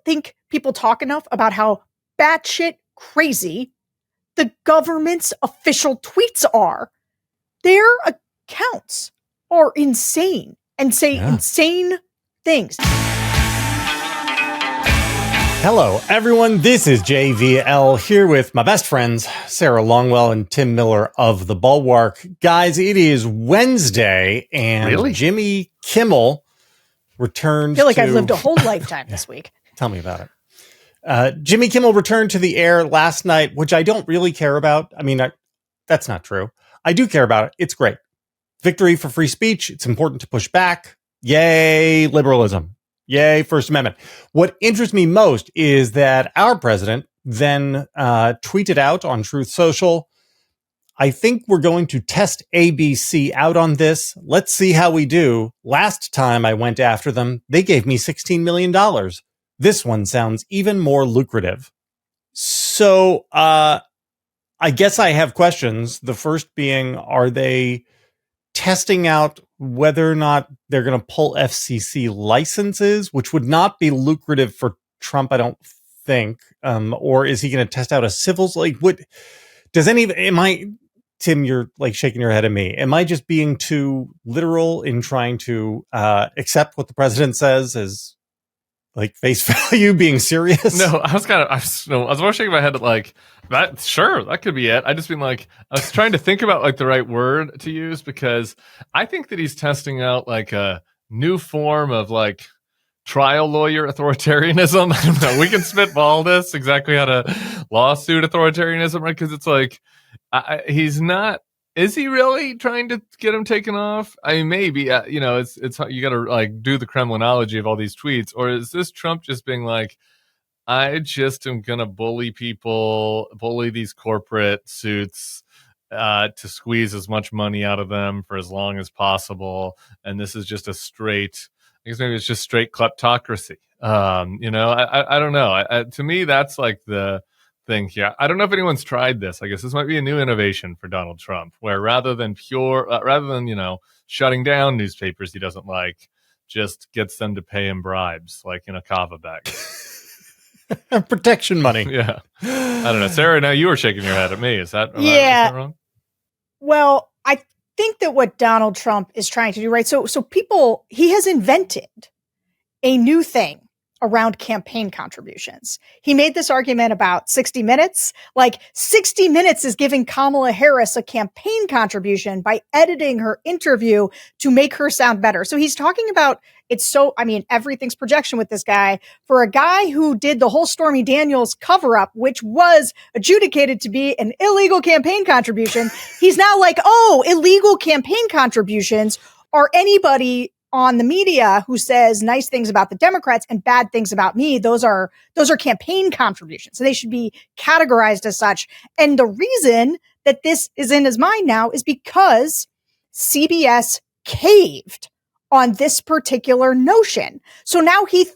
think people talk enough about how batshit crazy the government's official tweets are. Their accounts are insane and say insane things. Hello, everyone. This is JVL here with my best friends, Sarah Longwell and Tim Miller of the Bulwark. Guys, it is Wednesday, and Jimmy Kimmel returned. I feel like I've lived a whole lifetime this week. Tell me about it. Jimmy Kimmel returned to the air last night, which I don't really care about. I mean, that's not true. I do care about it. It's great. Victory for free speech. It's important to push back. Yay, liberalism. Yay, First Amendment. What interests me most is that our president then tweeted out on Truth Social, I think we're going to test ABC out on this. Let's see how we do. Last time I went after them, they gave me $16 million. This one sounds even more lucrative. So I guess I have questions. The first being, are they testing out whether or not they're going to pull FCC licenses, which would not be lucrative for Trump, I don't think. Or is he going to test out a civils? Like, what does Tim, you're like shaking your head at me. Am I just being too literal in trying to accept what the president says as like face value, being serious? No, I was more shaking my head at like that. Sure, that could be it. I just been like, I was trying to think about like the right word to use, because I think that he's testing out like a new form of like trial lawyer authoritarianism. I don't know. We can spitball this exactly how to lawsuit authoritarianism, right? Because it's like he's not. Is he really trying to get him taken off? I mean, maybe, it's you got to like do the Kremlinology of all these tweets, or is this Trump just being like, I just am going to bully people, bully these corporate suits to squeeze as much money out of them for as long as possible. And this is just I guess maybe it's just straight kleptocracy. I don't know. To me, that's like the thing here. I don't know if anyone's tried this. I guess this might be a new innovation for Donald Trump, where rather than shutting down newspapers he doesn't like, just gets them to pay him bribes, like in a kava bag. Protection money. Yeah. I don't know. Sarah, now you were shaking your head at me. Is that wrong? Well, I think that what Donald Trump is trying to do, right? So he has invented a new thing around campaign contributions. He made this argument about 60 Minutes. Like 60 Minutes is giving Kamala Harris a campaign contribution by editing her interview to make her sound better. So he's talking about everything's projection with this guy. For a guy who did the whole Stormy Daniels cover up, which was adjudicated to be an illegal campaign contribution, he's now like, illegal campaign contributions are anybody on the media who says nice things about the Democrats and bad things about me. Those are campaign contributions. So they should be categorized as such. And the reason that this is in his mind now is because CBS caved on this particular notion. So now he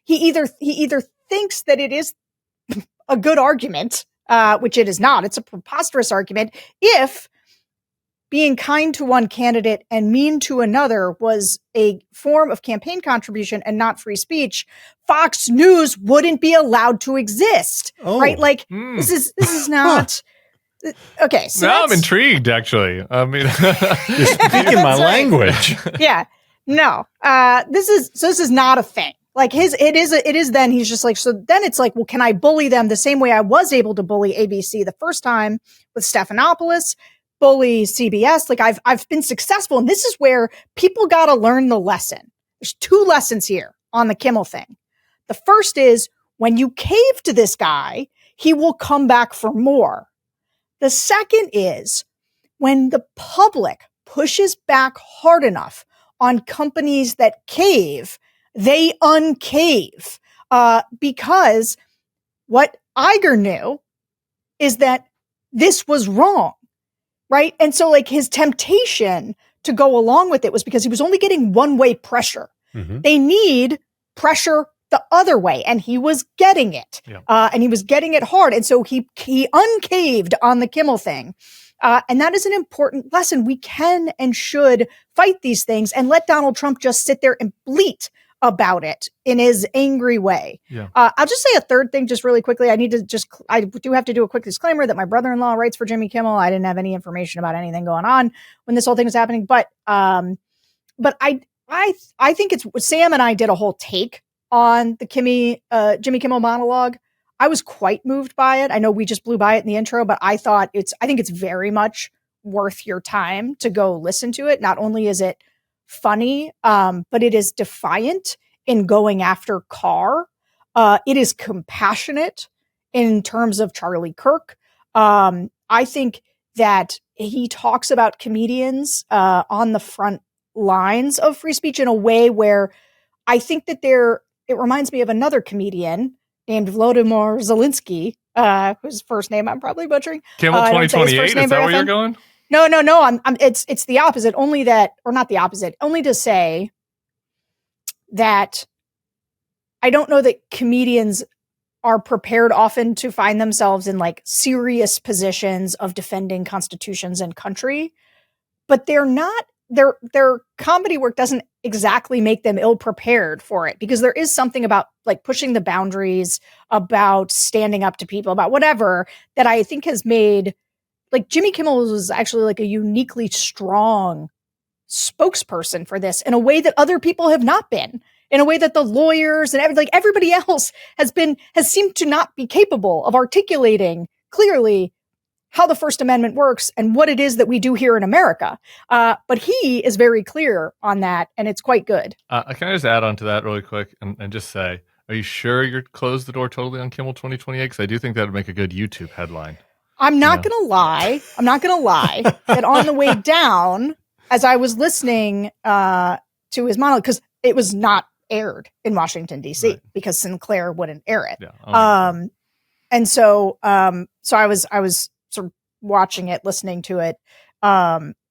either thinks that it is a good argument, which it is not. It's a preposterous argument. If being kind to one candidate and mean to another was a form of campaign contribution and not free speech, Fox News wouldn't be allowed to exist, right? Like this is not okay. So now I'm intrigued. Actually, I mean, you're speaking my language. Yeah, no. This is not a thing. Like it is. Then he's just like, so then it's like, well, can I bully them the same way I was able to bully ABC the first time with Stephanopoulos? Bully CBS. Like I've been successful. And this is where people got to learn the lesson. There's two lessons here on the Kimmel thing. The first is when you cave to this guy, he will come back for more. The second is when the public pushes back hard enough on companies that cave, they uncave. Because what Iger knew is that this was wrong. Right. And so like his temptation to go along with it was because he was only getting one-way pressure. Mm-hmm. They need pressure the other way. And he was getting it. Yeah. And he was getting it hard. And so he uncaved on the Kimmel thing. And that is an important lesson. We can and should fight these things and let Donald Trump just sit there and bleat about it in his angry way. Yeah. I'll just say a third thing just really quickly. I do have to do a quick disclaimer that my brother-in-law writes for Jimmy Kimmel. I didn't have any information about anything going on when this whole thing was happening, but I think it's Sam and I did a whole take on the Jimmy Kimmel monologue. I was quite moved by it. I know we just blew by it in the intro, but I think it's very much worth your time to go listen to it. Not only is it funny, but it is defiant in going after Carr. It is compassionate in terms of Charlie Kirk. I think that he talks about comedians on the front lines of free speech in a way where I think that it reminds me of another comedian named Volodymyr Zelensky, whose first name I'm probably butchering. Kimmel 2028, is that where you're going? No. It's the opposite. Only not the opposite. Only to say that I don't know that comedians are prepared often to find themselves in like serious positions of defending constitutions and country, but they're not. Their comedy work doesn't exactly make them ill prepared for it, because there is something about like pushing the boundaries, about standing up to people, about whatever, that I think has made like Jimmy Kimmel was actually like a uniquely strong spokesperson for this in a way that other people have not been, in a way that the lawyers and everybody else has seemed to not be capable of articulating clearly how the First Amendment works and what it is that we do here in America. But he is very clear on that, and it's quite good. Can I just add on to that really quick and just say, are you sure you're closed the door totally on Kimmel 2028? Because I do think that would make a good YouTube headline. I'm not going to lie that on the way down, as I was listening to his monologue, because it was not aired in Washington, D.C., right, because Sinclair wouldn't air it. Yeah. And so I was sort of watching it, listening to it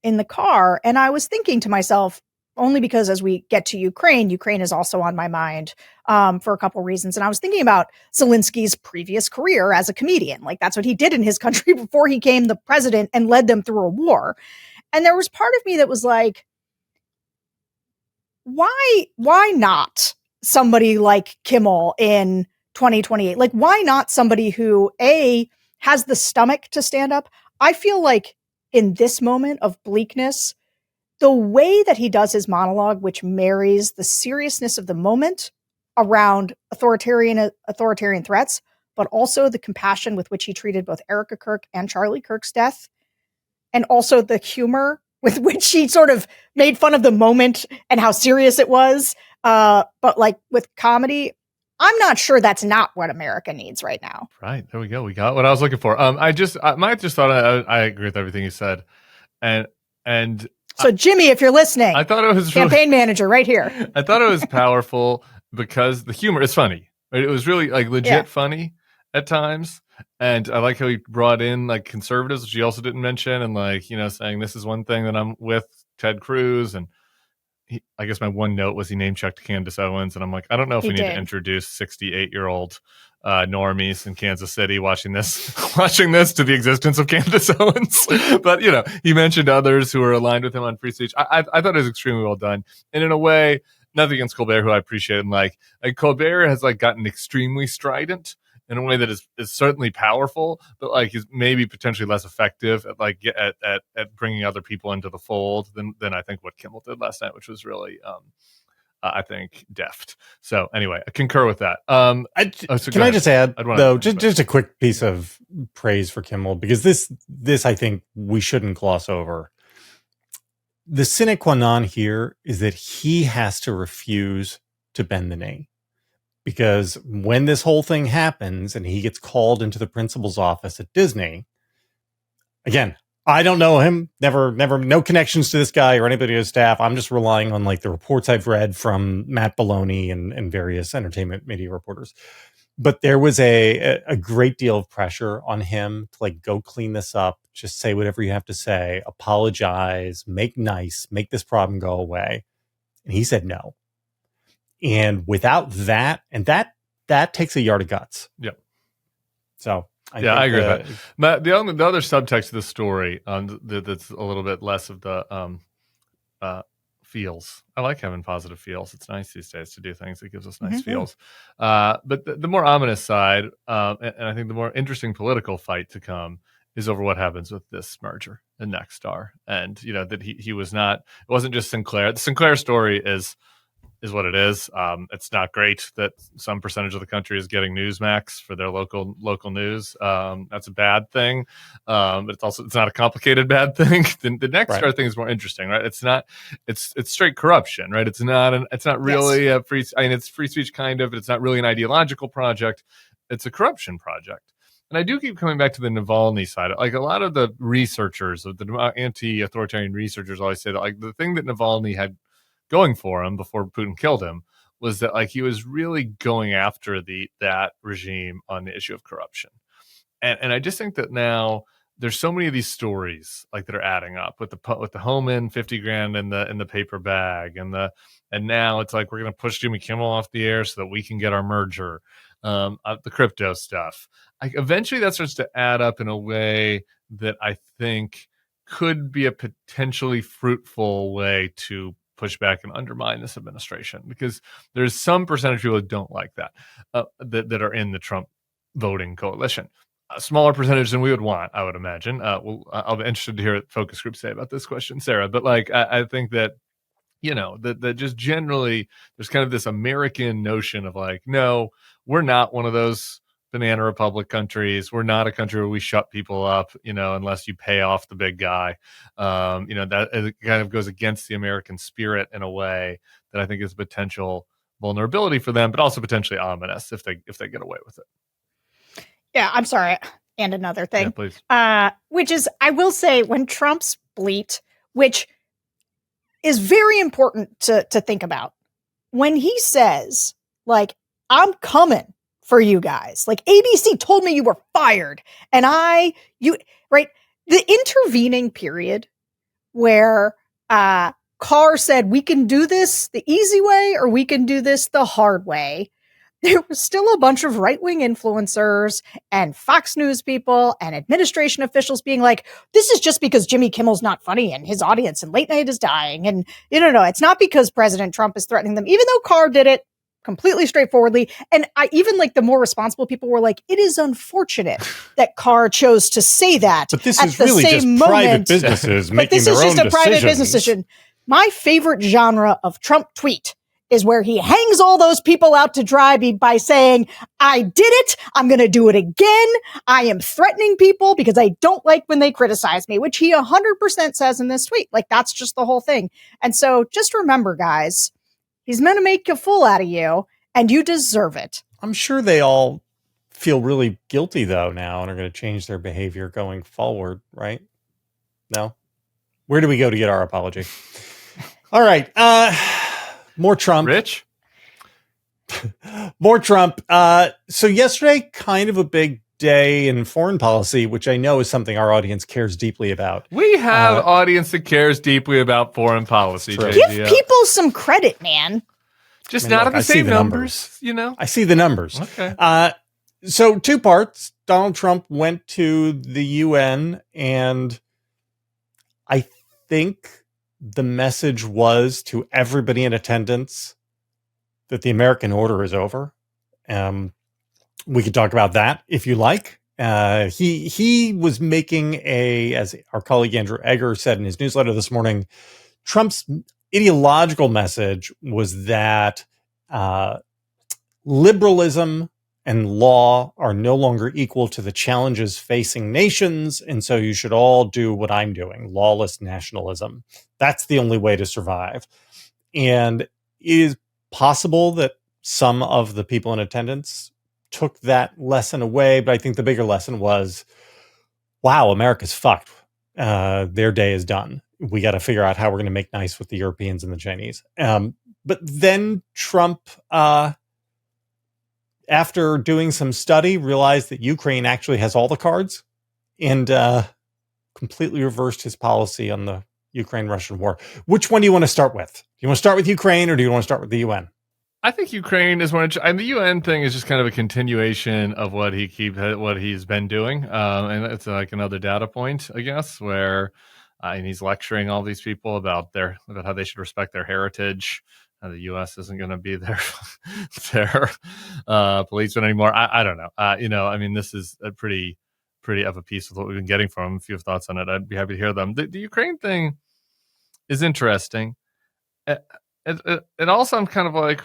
in the car, and I was thinking to myself, only because as we get to Ukraine is also on my mind for a couple reasons. And I was thinking about Zelensky's previous career as a comedian. Like, that's what he did in his country before he became the president and led them through a war. And there was part of me that was like, why not somebody like Kimmel in 2028? Like, why not somebody who, A, has the stomach to stand up? I feel like in this moment of bleakness, the way that he does his monologue, which marries the seriousness of the moment around authoritarian threats, but also the compassion with which he treated both Erica Kirk and Charlie Kirk's death, and also the humor with which he sort of made fun of the moment and how serious it was. But like with comedy, I'm not sure that's not what America needs right now. Right. There we go. We got what I was looking for. I might just thought I agree with everything you said. And so Jimmy, if you're listening, I thought it was campaign manager right here. I thought it was powerful because the humor is funny. Right? It was really like legit funny at times. And I like how he brought in like conservatives, which he also didn't mention, and like, you know, saying this is one thing that I'm with Ted Cruz. And I guess my one note was he name checked Candace Owens, and I'm like, I don't know if we need to introduce 68-year-old normies in Kansas City watching this to the existence of Candace Owens. But you know, he mentioned others who are aligned with him on free speech. I thought it was extremely well done, and in a way, nothing against Colbert, who I appreciate. And like Colbert has like gotten extremely strident in a way that is certainly powerful, but like is maybe potentially less effective at like at bringing other people into the fold than I think what Kimmel did last night, which was really I think deft. So anyway, I concur with that. Can I just add though, just a quick piece of praise for Kimmel, because this I think we shouldn't gloss over. The sine qua non here is that he has to refuse to bend the knee. Because when this whole thing happens and he gets called into the principal's office at Disney, again, I don't know him, never, no connections to this guy or anybody on his staff. I'm just relying on like the reports I've read from Matt Belloni and various entertainment media reporters. But there was a great deal of pressure on him to like go clean this up, just say whatever you have to say, apologize, make nice, make this problem go away. And he said no. And without that, and that takes a yard of guts. Yep. So I agree with that. The other subtext of the story that's a little bit less of the feels. I like having positive feels. It's nice these days to do things that gives us nice Mm-hmm. feels. But the more ominous side, and I think the more interesting political fight to come is over what happens with this merger and Nexstar. And, that he was not, it wasn't just Sinclair. The Sinclair story is what it is. It's not great that some percentage of the country is getting Newsmax for their local news. That's a bad thing. But it's not a complicated bad thing. The Nexstar thing is more interesting, right? It's straight corruption, right? It's not really a free. I mean, it's free speech kind of, but it's not really an ideological project. It's a corruption project. And I do keep coming back to the Navalny side. Like a lot of the researchers, the anti-authoritarian researchers, always say that like the thing that Navalny had going for him before Putin killed him was that like he was really going after that regime on the issue of corruption. And I just think that now there's so many of these stories like that are adding up with the Homan 50 grand in the paper bag and now it's like we're going to push Jimmy Kimmel off the air so that we can get our merger, the crypto stuff. Eventually that starts to add up in a way that I think could be a potentially fruitful way to push back and undermine this administration, because there's some percentage of people that don't like that, that are in the Trump voting coalition. A smaller percentage than we would want, I would imagine. I'll be interested to hear what focus groups say about this question, Sarah. But like, I think that, that just generally there's kind of this American notion of like, no, we're not one of those banana republic countries. We're not a country where we shut people up, unless you pay off the big guy. That it kind of goes against the American spirit in a way that I think is potential vulnerability for them, but also potentially ominous if they get away with it. Yeah, I'm sorry. And another thing, yeah, please. Which is, I will say, when Trump's bleat, which is very important to think about, when he says, like, I'm coming for you guys, like ABC told me you were fired, and right, the intervening period where Carr said we can do this the easy way or we can do this the hard way, there was still a bunch of right-wing influencers and Fox News people and administration officials being like, this is just because Jimmy Kimmel's not funny and his audience and late night is dying. And, it's not because President Trump is threatening them, even though Carr did it completely straightforwardly. And even like the more responsible people were like, it is unfortunate that Carr chose to say that. But this at is the really same just moment. private businesses But making this their is own just a private decisions. business decision. My favorite genre of Trump tweet is where he hangs all those people out to dry by saying, I did it. I'm going to do it again. I am threatening people because I don't like when they criticize me, which he 100% says in this tweet. Like, that's just the whole thing. And so just remember, guys, he's going to make a fool out of you and you deserve it. I'm sure they all feel really guilty though now and are going to change their behavior going forward, right? No? Where do we go to get our apology? All right. More Trump. Rich? More Trump. So yesterday, kind of a big day in foreign policy, which I know is something our audience cares deeply about. We have audience that cares deeply about foreign policy. Give people some credit, man. Just not at the same numbers, I see the numbers. Okay. So 2 parts. Donald Trump went to the UN, and I think the message was to everybody in attendance that the American order is over. We could talk about that if you like. He was making as our colleague Andrew Egger said in his newsletter this morning, Trump's ideological message was that liberalism and law are no longer equal to the challenges facing nations, and so you should all do what I'm doing, lawless nationalism. That's the only way to survive. And it is possible that some of the people in attendance took that lesson away, but I think the bigger lesson was, wow, America's fucked. Their day is done. We got to figure out how we're going to make nice with the Europeans and the Chinese. But then Trump, after doing some study, realized that Ukraine actually has all the cards and completely reversed his policy on the Ukraine-Russian war. Which one do you want to start with? Do you want to start with Ukraine or do you want to start with the UN? I think Ukraine is one. And the UN thing is just kind of a continuation of what he's been doing, and it's like another data point, I guess, where and he's lecturing all these people about how they should respect their heritage. The U.S. isn't going to be their policeman anymore. I don't know. I mean, this is a pretty of a piece with what we've been getting from him. If you have thoughts on it, I'd be happy to hear them. The Ukraine thing is interesting. And also, I'm kind of like,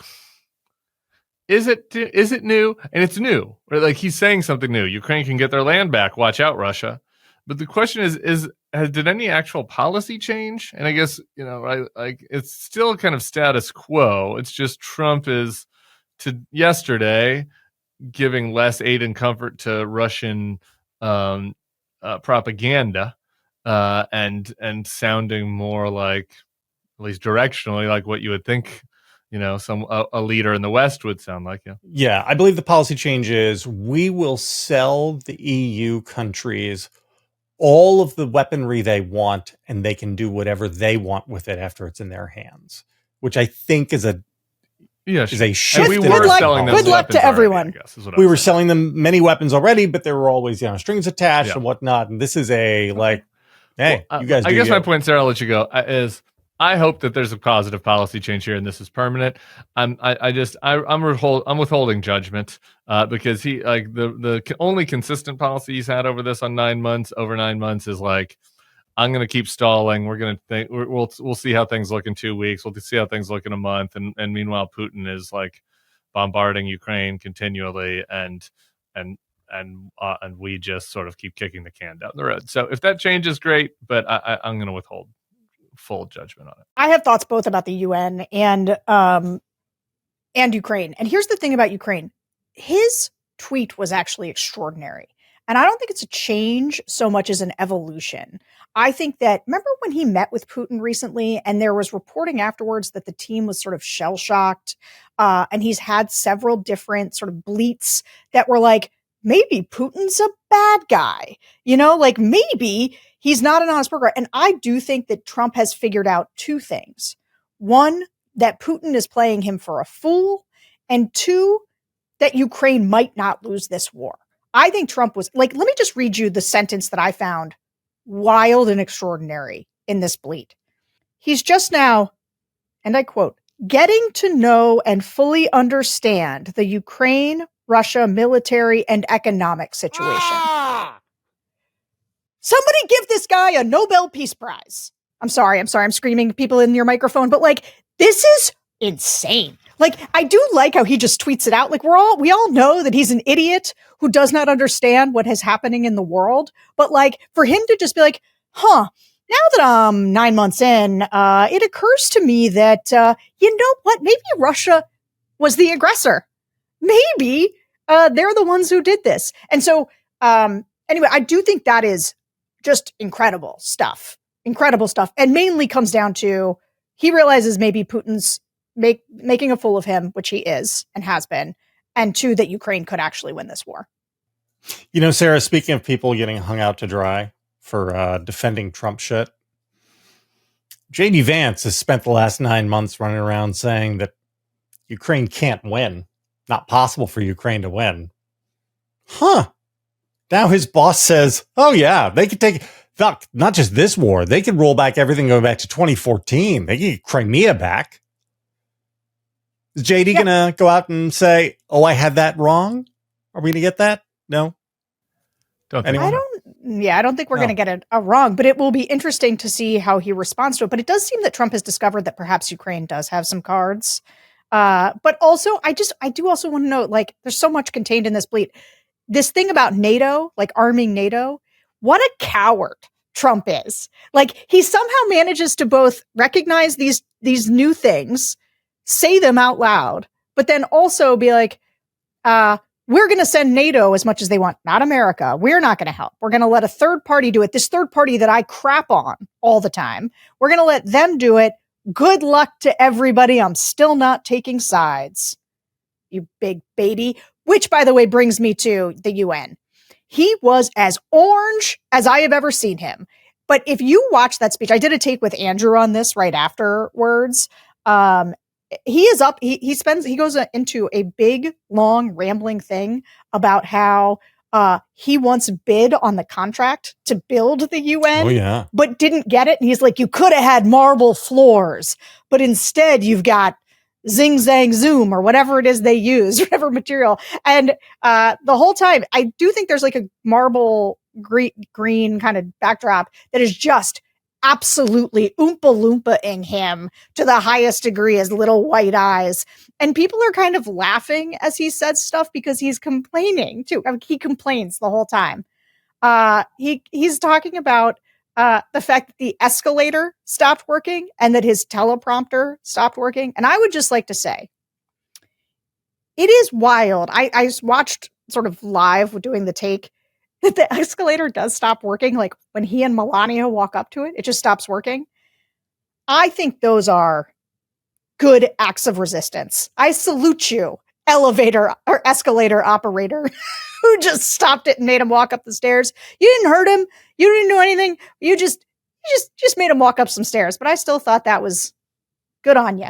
is it new? And it's new, right? Like, he's saying something new. Ukraine can get their land back. Watch out, Russia. But the question did any actual policy change? And I guess, right, like, it's still kind of status quo. It's just Trump is yesterday giving less aid and comfort to Russian propaganda and sounding more like, at least directionally, like what you would think, a leader in the West would sound like. Yeah, I believe the policy change is we will sell the EU countries all of the weaponry they want, and they can do whatever they want with it after it's in their hands, which I think is a shift. We were selling them good luck to everyone. I guess, we were selling them many weapons already, but there were always strings attached and whatnot. And this is hey, you guys. I guess my point, Sarah, I'll let you go. Is I hope that there's a positive policy change here, and this is permanent. I'm withholding judgment because he, like, the only consistent policy he's had over 9 months is like, I'm going to keep stalling. We're going to think we'll see how things look in 2 weeks. We'll see how things look in a month. And meanwhile, Putin is like bombarding Ukraine continually, and we just sort of keep kicking the can down the road. So if that changes, great. But I'm going to withhold full judgment on it. I have thoughts both about the UN and Ukraine. And here's the thing about Ukraine. His tweet was actually extraordinary. And I don't think it's a change so much as an evolution. I think that, remember when he met with Putin recently, and there was reporting afterwards that the team was sort of shell-shocked, and he's had several different sort of bleats that were like, maybe Putin's a bad guy, like maybe he's not an honest broker. And I do think that Trump has figured out two things. One, that Putin is playing him for a fool, and two, that Ukraine might not lose this war. I think Trump was like, let me just read you the sentence that I found wild and extraordinary in this bleat. He's just now, and I quote, getting to know and fully understand the Ukraine-Russia military and economic situation. Somebody give this guy a Nobel Peace Prize. I'm sorry, I'm screaming people in your microphone, but like, this is insane. Like, I do like how he just tweets it out. Like, we all know that he's an idiot who does not understand what is happening in the world. But like, for him to just be like, now that I'm 9 months in, it occurs to me that, you know what? Maybe Russia was the aggressor. Maybe they're the ones who did this. And so, anyway, I do think that is just incredible stuff, and mainly comes down to he realizes maybe Putin's making a fool of him, which he is and has been, and two, that Ukraine could actually win this war. Sarah, speaking of people getting hung out to dry for defending Trump shit, J.D. Vance has spent the last 9 months running around saying that Ukraine can't win. Not possible for Ukraine to win. Now his boss says, oh yeah, they could take, not just this war, they could roll back everything going back to 2014. They could get Crimea back. Is JD going to go out and say, oh, I had that wrong? Are we going to get that? No? I don't think we're going to get it wrong, but it will be interesting to see how he responds to it. But it does seem that Trump has discovered that perhaps Ukraine does have some cards. But also, I do also want to note, like, there's so much contained in this bleat. This thing about NATO, like arming NATO, what a coward Trump is. Like, he somehow manages to both recognize these new things, say them out loud, but then also be like, we're going to send NATO as much as they want, not America. We're not going to help. We're going to let a third party do it. This third party that I crap on all the time, we're going to let them do it. Good luck to everybody. I'm still not taking sides, you big baby. Which, by the way, brings me to the UN. He was as orange as I have ever seen him. But if you watch that speech, I did a take with Andrew on this right afterwards. He is up. He goes into a big, long, rambling thing about how he once bid on the contract to build the UN, Oh, yeah. but didn't get it. And he's like, you could have had marble floors, but instead you've got zing, zang, zoom, or whatever it is they use, whatever material. And the whole time, I do think there's like a marble green kind of backdrop that is just absolutely Oompa Loompa-ing him to the highest degree as little white eyes. And people are kind of laughing as he says stuff because he's complaining too. I mean, he complains the whole time. He's talking about the fact that the escalator stopped working and that his teleprompter stopped working. And I would just like to say, it is wild. I watched sort of live doing the take that the escalator does stop working. Like when he and Melania walk up to it, it just stops working. I think those are good acts of resistance. I salute you, elevator or escalator operator who just stopped it and made him walk up the stairs. You didn't hurt him. You didn't do anything. You just made him walk up some stairs. But I still thought that was good on you.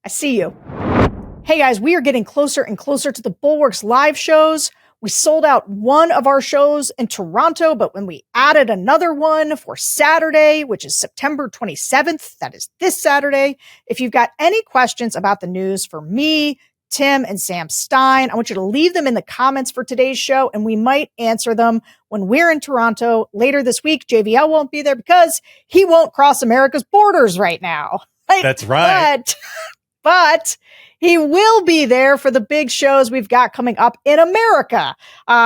I see you. Hey guys, we are getting closer and closer to the Bulwark's live shows. We sold out one of our shows in Toronto, but when we added another one for Saturday, which is September 27th, that is this Saturday. If you've got any questions about the news for me, Tim, and Sam Stein, I want you to leave them in the comments for today's show, and we might answer them when we're in Toronto later this week. JVL won't be there because he won't cross America's borders right now. That's right. But he will be there for the big shows we've got coming up in America.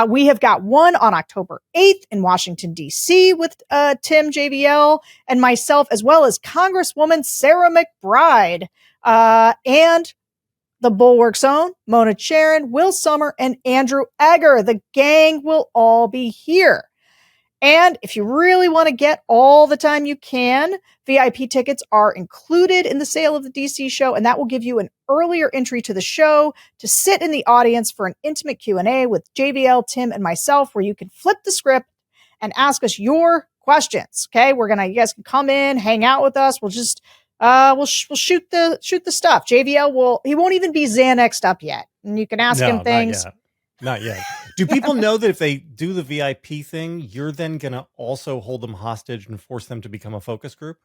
We have got one on October 8th in Washington, D.C. with Tim, JVL, and myself, as well as Congresswoman Sarah McBride and the Bulwark's own Mona Charen, Will Sommer, and Andrew Egger. The gang will all be here. And if you really want to get all the time you can, VIP tickets are included in the sale of the DC show, and that will give you an earlier entry to the show to sit in the audience for an intimate Q&A with JVL, Tim, and myself, where you can flip the script and ask us your questions. Okay, you guys can come in, hang out with us. We'll just we'll shoot the stuff. JVL he won't even be Xanaxed up yet, and you can ask him things. Not yet. Do people know that if they do the VIP thing, you're then going to also hold them hostage and force them to become a focus group?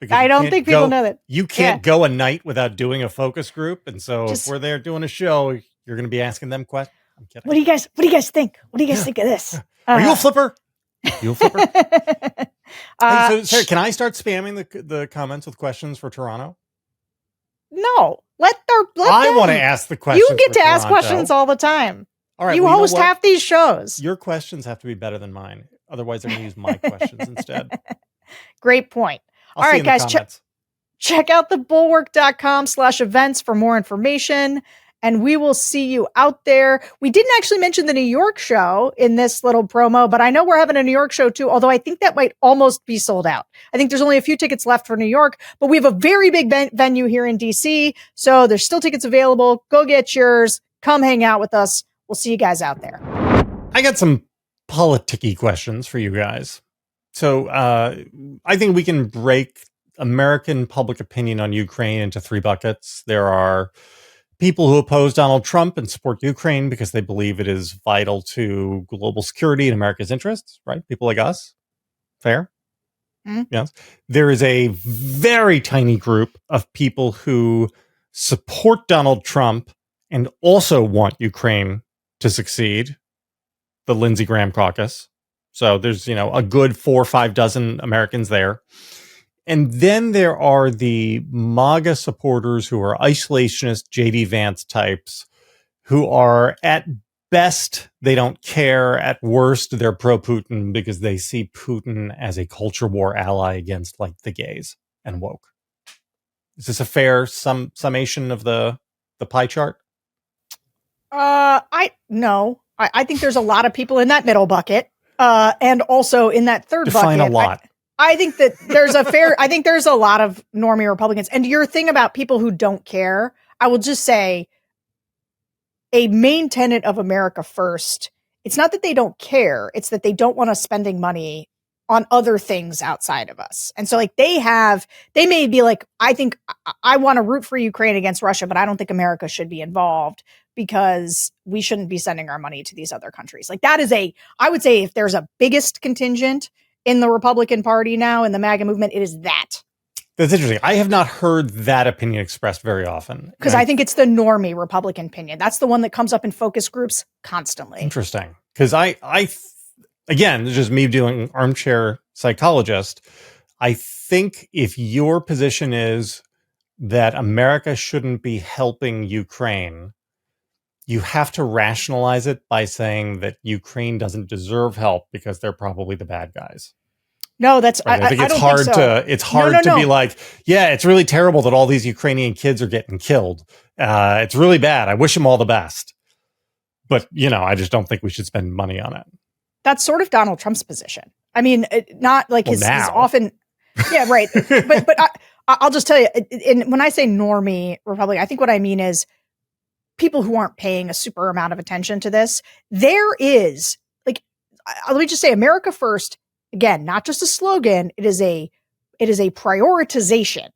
Because I don't think people know that. You can't go a night without doing a focus group. And so if we're there doing a show, you're going to be asking them questions. I'm kidding. What do you guys think? What do you guys think of this? Are you a flipper? You a flipper? Hey, so Sarah, can I start spamming the comments with questions for Toronto? No. I want to ask the questions. You get to ask questions all the time. All right, you host half these shows. Your questions have to be better than mine. Otherwise, they're going to use my questions instead. Great point. All right, guys, check out thebulwark.com/events for more information, and we will see you out there. We didn't actually mention the New York show in this little promo, but I know we're having a New York show too, although I think that might almost be sold out. I think there's only a few tickets left for New York, but we have a very big venue here in DC, so there's still tickets available. Go get yours. Come hang out with us. We'll see you guys out there. I got some politicky questions for you guys. So I think we can break American public opinion on Ukraine into three buckets. There are people who oppose Donald Trump and support Ukraine because they believe it is vital to global security and America's interests, right? People like us. Fair? Mm-hmm. Yes. There is a very tiny group of people who support Donald Trump and also want Ukraine to succeed, the Lindsey Graham caucus. So there's, a good 4 or 5 dozen Americans there. And then there are the MAGA supporters who are isolationist JD Vance types who are at best, they don't care. At worst, they're pro-Putin because they see Putin as a culture war ally against the gays and woke. Is this a fair summation of the pie chart? I think there's a lot of people in that middle bucket, and also in that third bucket. Define a lot. I think that there's I think there's a lot of normie Republicans. And your thing about people who don't care, I will just say a main tenet of America First, it's not that they don't care, it's that they don't want us spending money on other things outside of us. And so they may be like, I think I want to root for Ukraine against Russia, but I don't think America should be involved. because we shouldn't be sending our money to these other countries. Like that is I would say if there's a biggest contingent in the Republican Party now, in the MAGA movement, it is that. That's interesting. I have not heard that opinion expressed very often. Because I think it's the normie Republican opinion. That's the one that comes up in focus groups constantly. Interesting. Because again, it's just me doing armchair psychologist. I think if your position is that America shouldn't be helping Ukraine, you have to rationalize it by saying that Ukraine doesn't deserve help because they're probably the bad guys. No, that's right. I think it's hard to to be like, yeah, it's really terrible that all these Ukrainian kids are getting killed. It's really bad. I wish them all the best. But, I just don't think we should spend money on it. That's sort of Donald Trump's position. I mean, not like his often. Yeah, right. but I'll just tell you, when I say normie Republican, I think what I mean is people who aren't paying a super amount of attention to this. There is let me just say America first. Again, not just a slogan. It is a prioritization.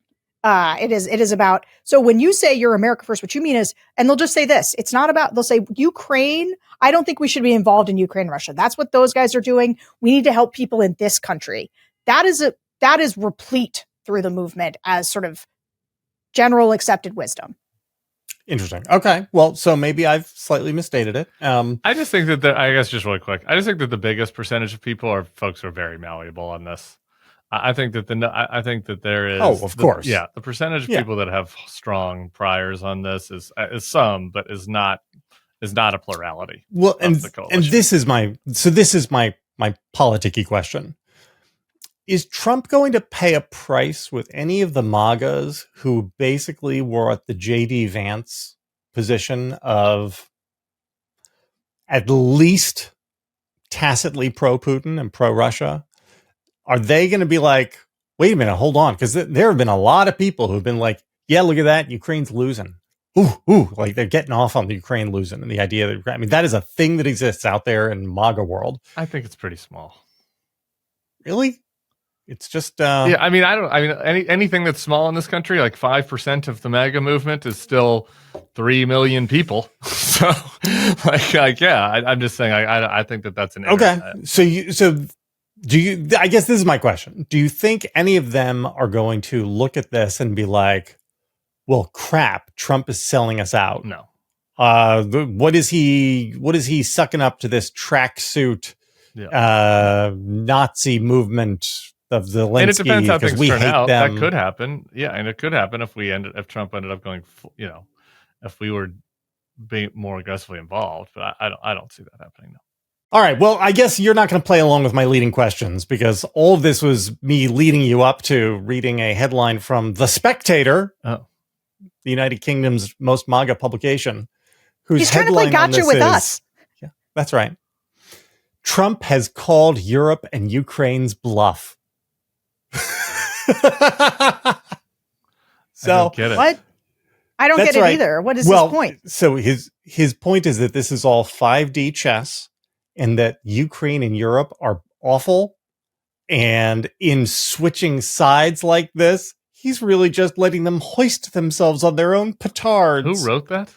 It is about, so when you say you're America first, what you mean is, and they'll just say this, it's not about, they'll say Ukraine. I don't think we should be involved in Ukraine, Russia. That's what those guys are doing. We need to help people in this country. That is replete through the movement as sort of general accepted wisdom. Interesting. Okay. Well, so maybe I've slightly misstated it. I just think that I guess just really quick, I just think that the biggest percentage of people are folks who are very malleable on this. I think that there is. Oh, of course. Yeah. The percentage of people that have strong priors on this is some, but is not a plurality. Well, and this is my politicky question. Is Trump going to pay a price with any of the MAGAs who basically were at the J.D. Vance position of at least tacitly pro-Putin and pro-Russia? Are they going to be like, wait a minute, hold on? Because there have been a lot of people who've been like, yeah, look at that, Ukraine's losing. Ooh, like they're getting off on the Ukraine losing. And the idea that, that is a thing that exists out there in MAGA world. I think it's pretty small. Really? It's just anything that's small in this country, like 5% of the MAGA movement is still 3 million people. So I'm just saying I think that's an okay. Do you, I guess this is my question. Do you think any of them are going to look at this and be like, well, crap, Trump is selling us out? No. What is he sucking up to this tracksuit Nazi movement of Zelensky? And it depends how things turn out. Them. That could happen. Yeah, and it could happen if Trump ended up going, if we were being more aggressively involved. But I don't see that happening. No. All right. Well, I guess you're not going to play along with my leading questions because all of this was me leading you up to reading a headline from The Spectator, the United Kingdom's most MAGA publication. He's trying to play gotcha with us. Yeah, that's right. Trump has called Europe and Ukraine's bluff. So I don't get it. What? I don't get it either. What is his point? So his point is that this is all 5D chess and that Ukraine and Europe are awful. And in switching sides like this, he's really just letting them hoist themselves on their own petards. Who wrote that?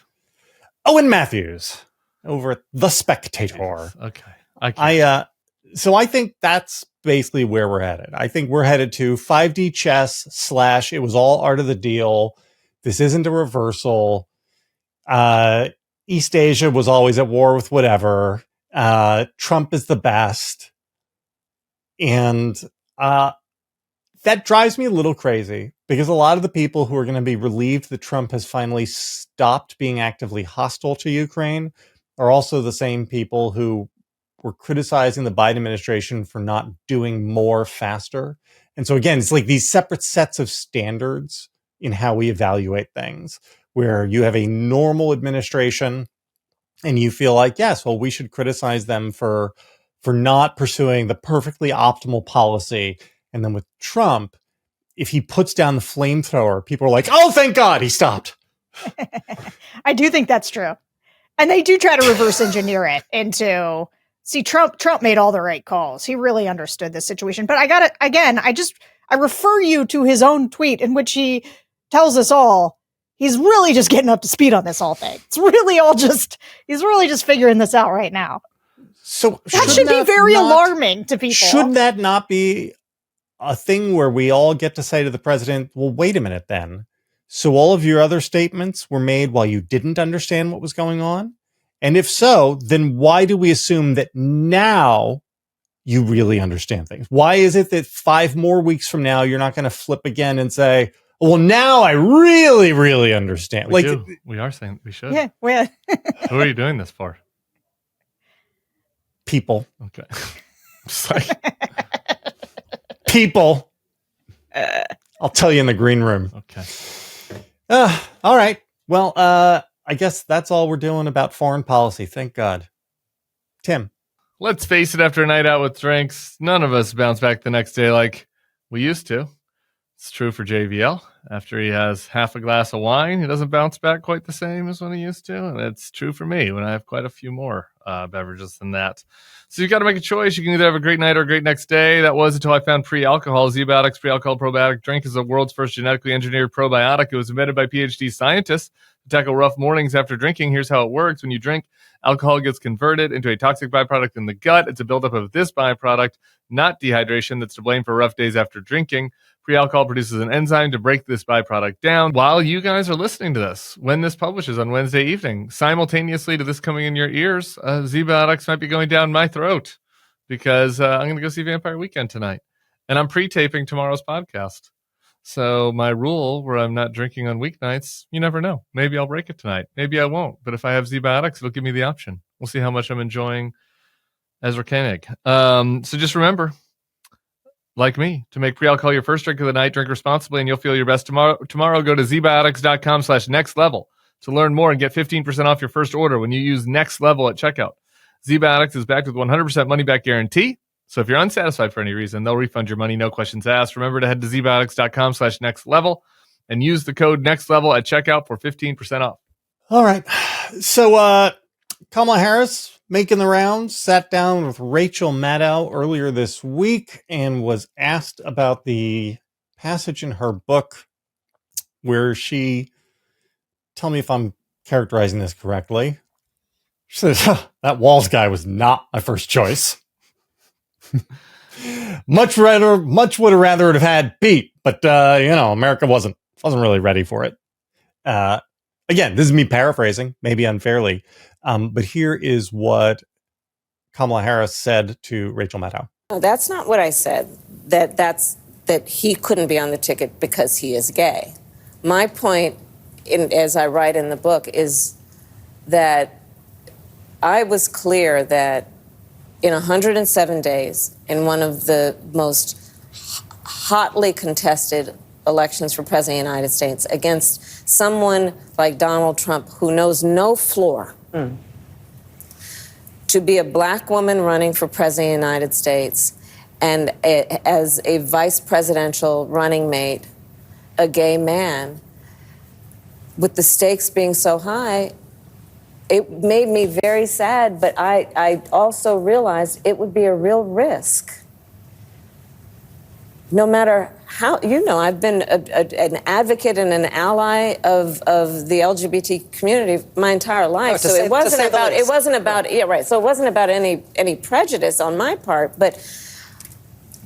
Owen Matthews over at The Spectator. Okay. So I think that's basically where we're headed. I think we're headed to 5D chess / it was all art of the deal. This isn't a reversal. East Asia was always at war with whatever. Trump is the best. And that drives me a little crazy because a lot of the people who are going to be relieved that Trump has finally stopped being actively hostile to Ukraine are also the same people who were criticizing the Biden administration for not doing more faster. And so again, it's like these separate sets of standards in how we evaluate things, where you have a normal administration and you feel like, yes, well, we should criticize them for not pursuing the perfectly optimal policy. And then with Trump, if he puts down the flamethrower, people are like, oh, thank God he stopped. I do think that's true. And they do try to reverse engineer it into, see, Trump made all the right calls. He really understood this situation. But I refer you to his own tweet in which he tells us all he's really just getting up to speed on this whole thing. It's really he's really just figuring this out right now. So that should be very alarming to people. Should that not be a thing where we all get to say to the president, well, wait a minute then. So all of your other statements were made while you didn't understand what was going on? And if so, then why do we assume that now you really understand things? Why is it that 5 more weeks from now, you're not going to flip again and say, well, now I really, really understand? We are saying we should. Yeah. Who are you doing this for? People. Okay. Just like people. I'll tell you in the green room. Okay. All right. Well, I guess that's all we're doing about foreign policy. Thank God. Tim. Let's face it, after a night out with drinks, none of us bounce back the next day like we used to. It's true for JVL. After he has half a glass of wine, he doesn't bounce back quite the same as when he used to. And it's true for me when I have quite a few more beverages than that. So you got to make a choice. You can either have a great night or a great next day. That was until I found pre-alcohol. ZBiotics Pre-Alcohol Probiotic Drink is the world's first genetically engineered probiotic. It was invented by PhD scientists to tackle rough mornings after drinking. Here's how it works. When you drink, alcohol gets converted into a toxic byproduct in the gut. It's a buildup of this byproduct, not dehydration, that's to blame for rough days after drinking. Pre-alcohol produces an enzyme to break this byproduct down while you guys are listening to this. When this publishes on Wednesday evening, simultaneously to this coming in your ears, ZBiotics might be going down my throat because I'm going to go see Vampire Weekend tonight. And I'm pre-taping tomorrow's podcast. So my rule where I'm not drinking on weeknights, you never know. Maybe I'll break it tonight. Maybe I won't. But if I have ZBiotics, it'll give me the option. We'll see how much I'm enjoying Ezra Koenig. So just remember, like me, to make pre-alcohol your first drink of the night, drink responsibly, and you'll feel your best tomorrow. Go to zbiotics.com/nextlevel to learn more and get 15% off your first order when you use Next Level at checkout. ZBiotics is backed with 100% money-back guarantee. So if you're unsatisfied for any reason, they'll refund your money, no questions asked. Remember to head to zbiotics.com/nextlevel and use the code NEXTLEVEL at checkout for 15% off. All right. So Kamala Harris making the rounds, sat down with Rachel Maddow earlier this week and was asked about the passage in her book where she, tell me if I'm characterizing this correctly, she says, that Walls guy was not my first choice. Much would have rather have had Pete, but America wasn't really ready for it. Again, this is me paraphrasing, maybe unfairly, but here is what Kamala Harris said to Rachel Maddow. No, that's not what I said. That he couldn't be on the ticket because he is gay. My point, as I write in the book, is that I was clear that in 107 days, in one of the most hotly contested elections for president of the United States, against someone like Donald Trump, who knows no floor, to be a black woman running for president of the United States and as a vice presidential running mate, a gay man, with the stakes being so high, it made me very sad, but I also realized it would be a real risk. No matter how, I've been an advocate and an ally of the LGBT community my entire life. So it wasn't about any prejudice on my part, but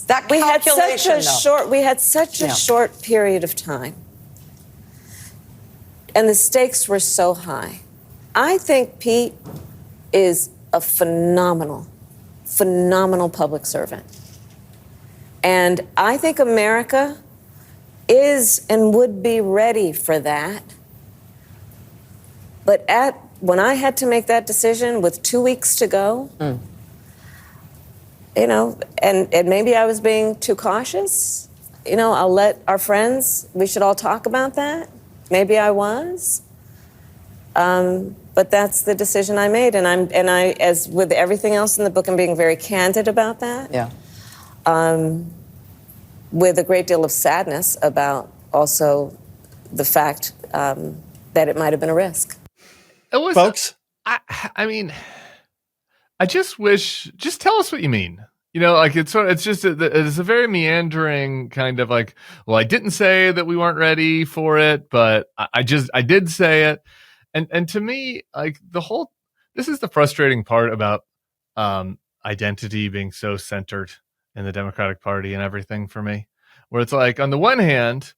that we had such a short period of time, and the stakes were so high. I think Pete is a phenomenal public servant. And I think America is and would be ready for that. But when I had to make that decision with 2 weeks to go, and maybe I was being too cautious, I'll let our friends, we should all talk about that. Maybe I was. But that's the decision I made, and I, as with everything else in the book, I'm being very candid about that. Yeah. With a great deal of sadness about also the fact that it might have been a risk. Folks, I mean, I just wish, just tell us what you mean. like it's a very meandering kind of like, well, I didn't say that we weren't ready for it, but I did say it. And to me, like this is the frustrating part about identity being so centered in the Democratic Party and everything for me, where it's like, on the one hand,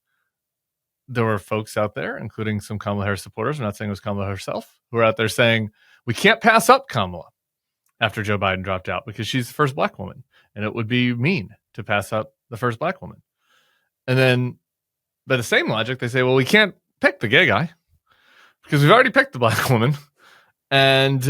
there were folks out there, including some Kamala Harris supporters, I'm not saying it was Kamala herself, who are out there saying, we can't pass up Kamala after Joe Biden dropped out because she's the first black woman, and it would be mean to pass up the first black woman. And then by the same logic, they say, well, we can't pick the gay guy because we've already picked the black woman, and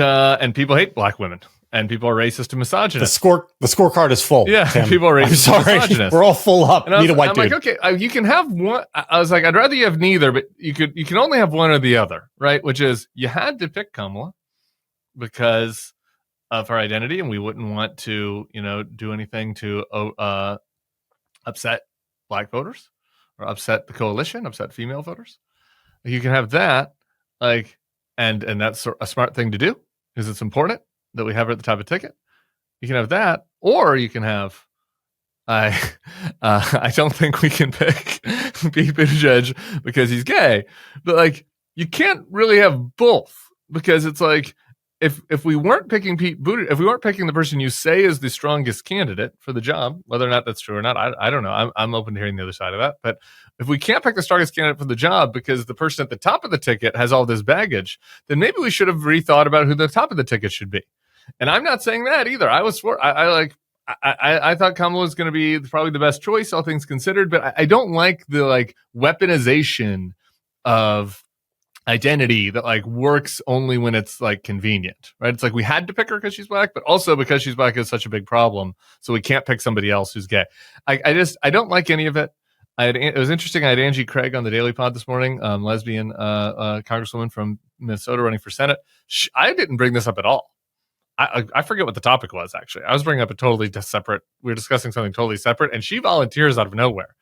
people hate black women, and people are racist and misogynist. The scorecard is full. Yeah, Tim. people are racist and misogynist. We're all full up. And Need a white I'm dude. like, okay, you can have one. I was like, I'd rather you have neither, but you can only have one or the other, right? Which is, you had to pick Kamala because of her identity, and we wouldn't want to, do anything to upset black voters or upset the coalition, upset female voters. You can have that, like, and that's a smart thing to do because it's important that we have her at the top of the ticket. You can have that, or you can have, I don't think we can pick Pete Buttigieg because he's gay, but like, you can't really have both, because it's like, if we weren't picking Pete Buttigieg, if we weren't picking the person you say is the strongest candidate for the job, whether or not that's true or not, I don't know. I'm open to hearing the other side of that. But if we can't pick the strongest candidate for the job because the person at the top of the ticket has all this baggage, then maybe we should have rethought about who the top of the ticket should be. And I'm not saying that either. I thought Kamala was going to be probably the best choice, all things considered. But I don't like the weaponization of identity that works only when it's convenient, right? It's like, we had to pick her because she's black, but also because she's black is such a big problem, so we can't pick somebody else who's gay. I don't like any of it. It was interesting. I had Angie Craig on the Daily Pod this morning, lesbian congresswoman from Minnesota running for Senate. I didn't bring this up at all. I forget what the topic was, actually. I was bringing up a totally separate, we were discussing something totally separate, and she volunteers out of nowhere.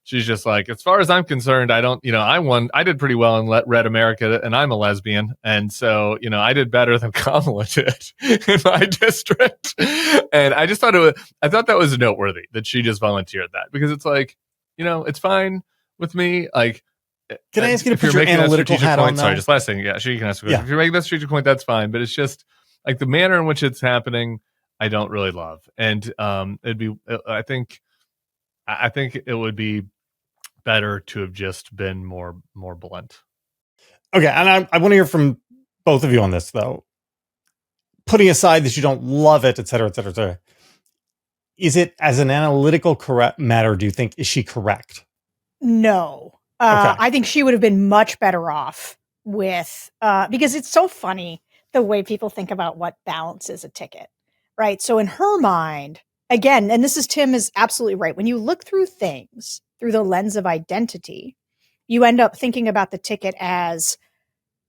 She's just like, as far as I'm concerned, I did pretty well in Red America, and I'm a lesbian. And so, I did better than Kamala did in my district. And I just thought that was noteworthy that she just volunteered that, because it's like, it's fine with me. Like, can I ask you to put your analytical hat on? Sorry, just last thing. Yeah, sure, you can ask a question. If you're making that strategic point, that's fine. But it's just like the manner in which it's happening, I don't really love. And I think it would be better to have just been more blunt. Okay, and I want to hear from both of you on this, though. Putting aside that you don't love it, et cetera, et cetera, et cetera, is it, as an analytical correct matter, do you think, is she correct? No. Okay. I think she would have been much better off with, because it's so funny the way people think about what balances a ticket, right? So in her mind, again, and Tim is absolutely right. When you look through things through the lens of identity, you end up thinking about the ticket as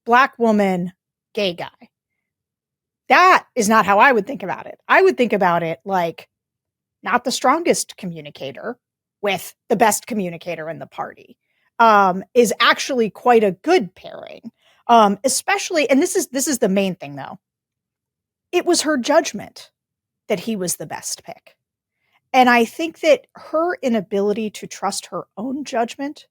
black woman, gay guy. That is not how I would think about it. I would think about it like not the strongest communicator with the best communicator in the party is actually quite a good pairing. Especially, and this is the main thing though. It was her judgment that he was the best pick. And I think that her inability to trust her own judgment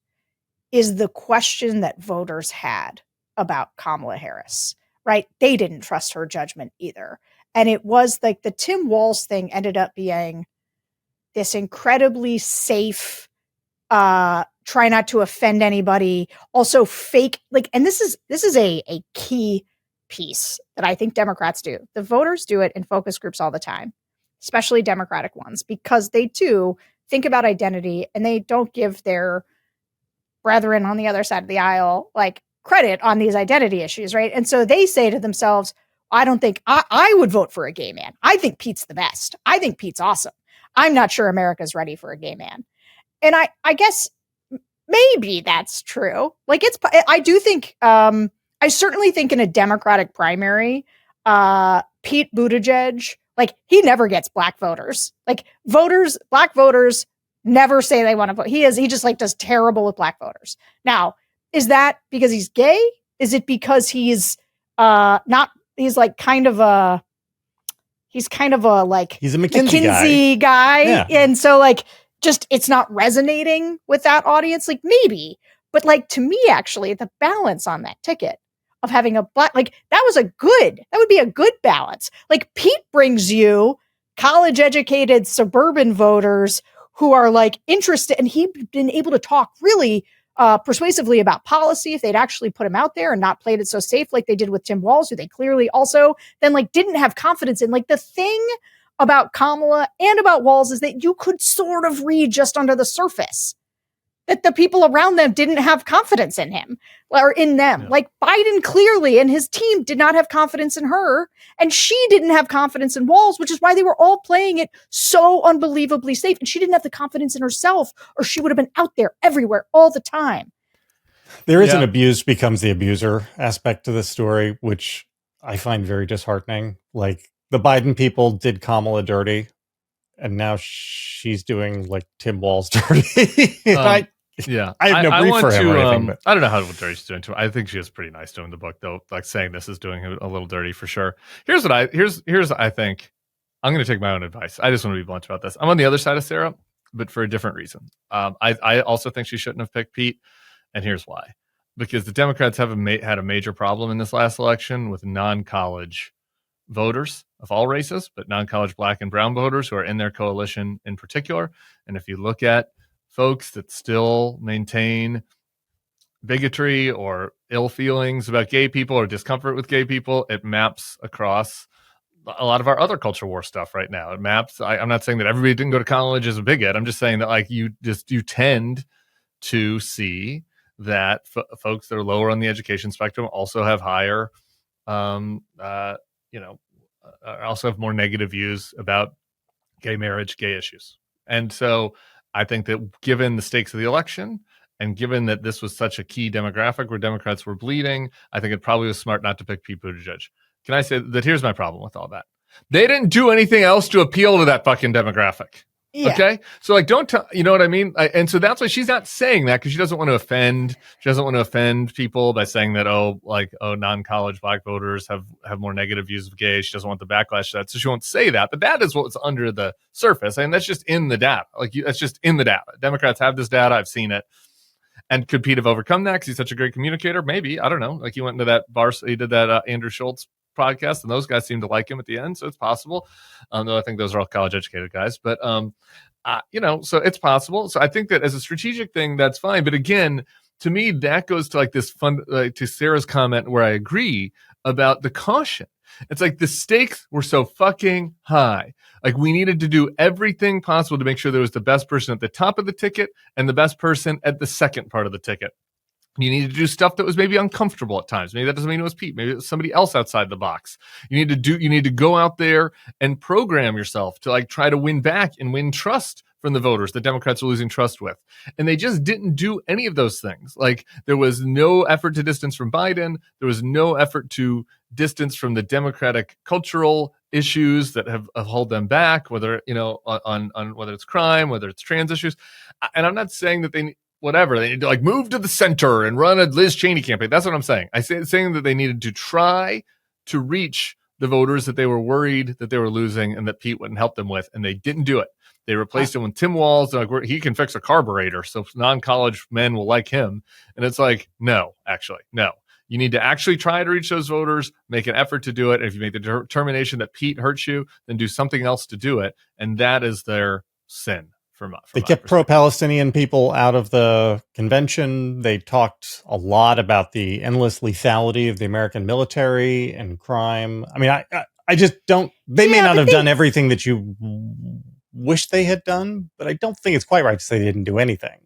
is the question that voters had about Kamala Harris, right? They didn't trust her judgment either. And it was like the Tim Walz thing ended up being this incredibly safe, try not to offend anybody, also fake, and this is a key piece that I think Democrats do. The voters do it in focus groups all the time, especially Democratic ones, because they too think about identity and they don't give their brethren on the other side of the aisle credit on these identity issues, right? And so they say to themselves, I don't think I would vote for a gay man. I think Pete's the best. I think Pete's awesome. I'm not sure America's ready for a gay man. And I guess maybe that's true. I do think, I certainly think in a Democratic primary, Pete Buttigieg, he never gets black voters. Black voters never say they want to vote. He just does terrible with black voters. Now, is that because he's gay? Is it because he's not, he's He's kind of a like he's a McKinsey guy. Yeah. And so like just it's not resonating with that audience. Like maybe, but like to me, actually, the balance on that ticket of having a black like that would be a good balance. Like Pete brings you college educated suburban voters who are like interested, and he'd been able to talk really persuasively about policy if they'd actually put him out there and not played it so safe like they did with Tim Walz, who they clearly also then like didn't have confidence in. Like the thing about Kamala and about Walz is that you could sort of read just under the surface that the people around them didn't have confidence in him or in them. Yeah. Like Biden clearly and his team did not have confidence in her, and she didn't have confidence in Walz, which is why they were all playing it so unbelievably safe. And she didn't have the confidence in herself, or she would have been out there everywhere all the time. There is an abused becomes the abuser aspect to this story, which I find very disheartening. Like the Biden people did Kamala dirty, and now she's doing like Tim Walz dirty. I have no brief for him or anything. But. I don't know how dirty she's doing to him. I think she was pretty nice doing the book, though. Like saying this is doing him a little dirty for sure. Here's I think. I'm going to take my own advice. I just want to be blunt about this. I'm on the other side of Sarah, but for a different reason. I also think she shouldn't have picked Pete, and here's why. Because the Democrats had a major problem in this last election with non-college voters of all races, but non-college black and brown voters who are in their coalition in particular. And if you look at folks that still maintain bigotry or ill feelings about gay people or discomfort with gay people, it maps across a lot of our other culture war stuff right now. It maps. I'm not saying that everybody didn't go to college is a bigot. I'm just saying that like you tend to see that folks that are lower on the education spectrum also have higher, also have more negative views about gay marriage, gay issues. And so I think that given the stakes of the election and given that this was such a key demographic where Democrats were bleeding, I think it probably was smart not to pick Pete Buttigieg. Can I say that here's my problem with all that? They didn't do anything else to appeal to that fucking demographic. Yeah. Okay. So like, don't tell, you know what I mean? And so that's why she's not saying that because she doesn't want to offend. She doesn't want to offend people by saying that, non-college black voters have more negative views of gays. She doesn't want the backlash to that. So she won't say that, but that is what's under the surface. And that's just in the data. That's just in the data. Democrats have this data. I've seen it. And could Pete have overcome that because he's such a great communicator? Maybe. I don't know. Like he went into that bar. He did that Andrew Schultz podcast, and those guys seem to like him at the end, so it's possible. Though I think those are all college educated guys, but so it's possible. So I think that as a strategic thing, that's fine. But again, to me, that goes to like this fun to Sarah's comment where I agree about the caution. It's like the stakes were so fucking high. Like we needed to do everything possible to make sure there was the best person at the top of the ticket and the best person at the second part of the ticket. You need to do stuff that was maybe uncomfortable at times. Maybe that doesn't mean it was Pete. Maybe it was somebody else outside the box. You need to go out there and program yourself to like try to win back and win trust from the voters that Democrats are losing trust with. And they just didn't do any of those things. Like there was no effort to distance from Biden. There was no effort to distance from the Democratic cultural issues that have held them back, whether, on whether it's crime, whether it's trans issues. And I'm not saying that they need to like move to the center and run a Liz Cheney campaign. That's what I'm saying. Saying that they needed to try to reach the voters that they were worried that they were losing and that Pete wouldn't help them with, and they didn't do it. They replaced him with Tim Walz. Like he can fix a carburetor, so non-college men will like him. And it's like, no. You need to actually try to reach those voters, make an effort to do it. And if you make the determination that Pete hurts you, then do something else to do it. And that is their sin. They kept pro-Palestinian people out of the convention. They talked a lot about the endless lethality of the American military and crime. I mean, I just don't. They may not have done everything that you wish they had done, but I don't think it's quite right to say they didn't do anything.